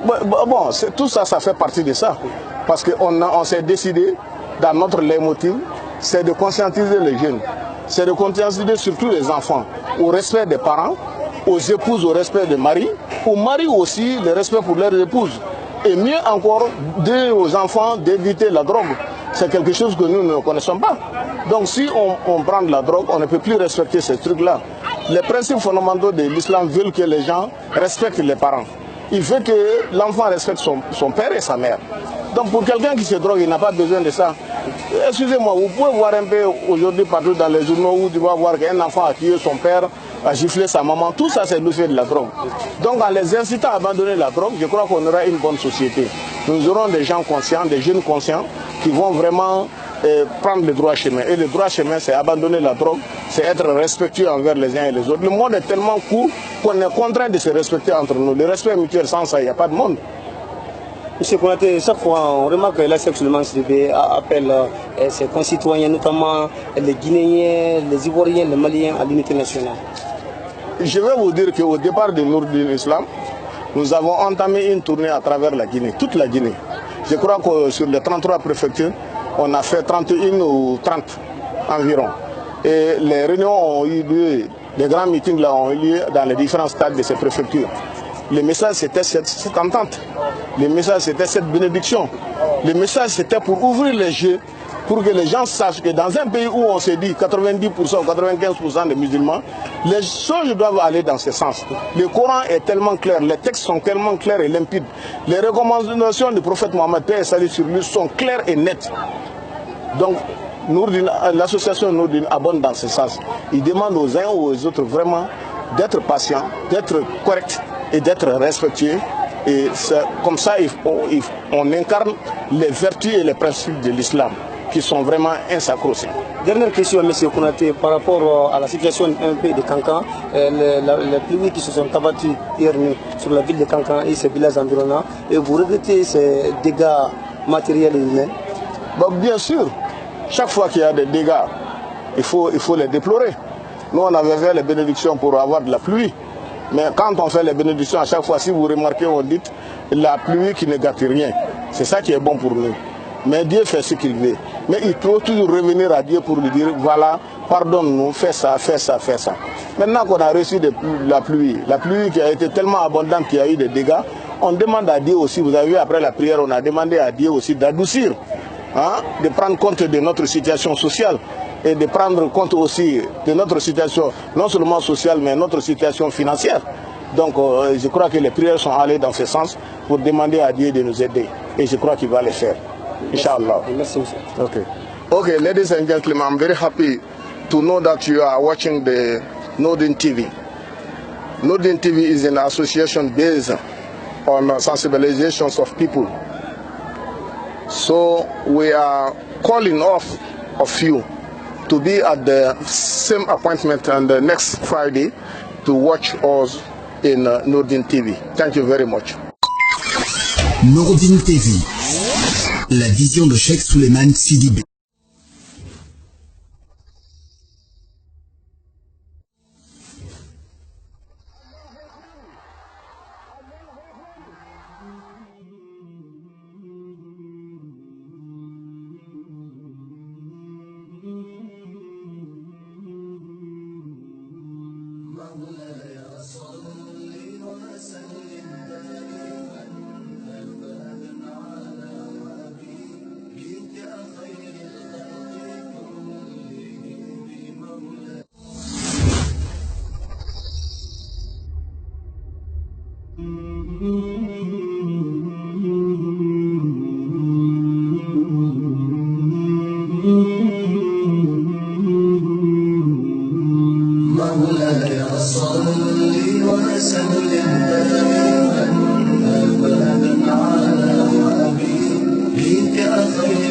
Bon, tout ça, ça fait partie de ça. Parce qu'on s'est décidé, dans notre leitmotiv, c'est de conscientiser les jeunes. C'est de conscientiser surtout les enfants au respect des parents, aux épouses au respect des maris, aux maris aussi le respect pour leurs épouses. Et mieux encore, dire aux enfants d'éviter la drogue. C'est quelque chose que nous ne connaissons pas. Donc si on prend de la drogue, on ne peut plus respecter ces trucs-là. Les principes fondamentaux de l'islam veulent que les gens respectent les parents. Il veut que l'enfant respecte son père et sa mère. Donc pour quelqu'un qui se drogue, il n'a pas besoin de ça. Excusez-moi, vous pouvez voir un peu aujourd'hui partout dans les journaux où tu vas voir qu'un enfant a tué son père, a giflé sa maman. Tout ça, c'est l'effet de la drogue. Donc en les incitant à abandonner la drogue, je crois qu'on aura une bonne société. Nous aurons des gens conscients, des jeunes conscients qui vont vraiment prendre le droit chemin. Et le droit chemin, c'est abandonner la drogue, c'est être respectueux envers les uns et les autres. Le monde est tellement court qu'on est contraint de se respecter entre nous. Le respect mutuel, sans ça, il n'y a pas de monde. Monsieur Konaté, chaque fois on remarque que la Cheikh Souleymane Sidibé appelle ses concitoyens, notamment les Guinéens, les Ivoiriens, les Maliens, à l'unité nationale. Je vais vous dire qu'au départ de Nourdine Islam, nous avons entamé une tournée à travers la Guinée, toute la Guinée. Je crois que sur les 33 préfectures, on a fait 31 ou 30 environ. Et les réunions ont eu lieu, les grands meetings là ont eu lieu dans les différents stades de ces préfectures. Le message c'était cette entente, le message c'était cette bénédiction, le message c'était pour ouvrir les yeux, pour que les gens sachent que dans un pays où on se dit 90% ou 95% des musulmans, les choses doivent aller dans ce sens. Le Coran est tellement clair, les textes sont tellement clairs et limpides, les recommandations du prophète Mohammed, paix et salut sur lui, sont claires et nettes. Donc, l'association Nourdine abonde dans ce sens. Il demande aux uns ou aux autres vraiment d'être patients, d'être corrects et d'être respectueux. Et comme ça, on incarne les vertus et les principes de l'islam qui sont vraiment insacrossés. Dernière question, M. Konaté, par rapport à la situation un peu de Kankan, les pluies qui se sont abattues hier nuit sur la ville de Kankan et ses villages environnants, et vous regrettez ces dégâts matériels et humains? Bien sûr, chaque fois qu'il y a des dégâts, il faut les déplorer. Nous, on avait fait les bénédictions pour avoir de la pluie. Mais quand on fait les bénédictions, à chaque fois, si vous remarquez, on dit la pluie qui ne gâte rien. C'est ça qui est bon pour nous. Mais Dieu fait ce qu'il veut. Mais il faut toujours revenir à Dieu pour lui dire, voilà, pardonne-nous, fais ça, fais ça, fais ça. Maintenant qu'on a reçu la pluie qui a été tellement abondante qu'il y a eu des dégâts, on demande à Dieu aussi, vous avez vu après la prière, on a demandé à Dieu aussi d'adoucir, de prendre compte de notre situation sociale et de prendre compte aussi de notre situation, non seulement sociale, mais notre situation financière. Donc je crois que les prières sont allées dans ce sens pour demander à Dieu de nous aider. Et je crois qu'il va le faire. Inshallah. Merci, monsieur. Okay, ladies and gentlemen, I'm very happy to know that you are watching the Nourdine TV. Nourdine TV is an association based on sensibilizations of people. So we are calling off of you to be at the same appointment on the next Friday to watch us in Nourdine TV. Thank you very much. Nourdine TV, la vision de Cheikh Souleymane Sidibé. مولاي صل وسلم دائما ابدا على حبيبك خير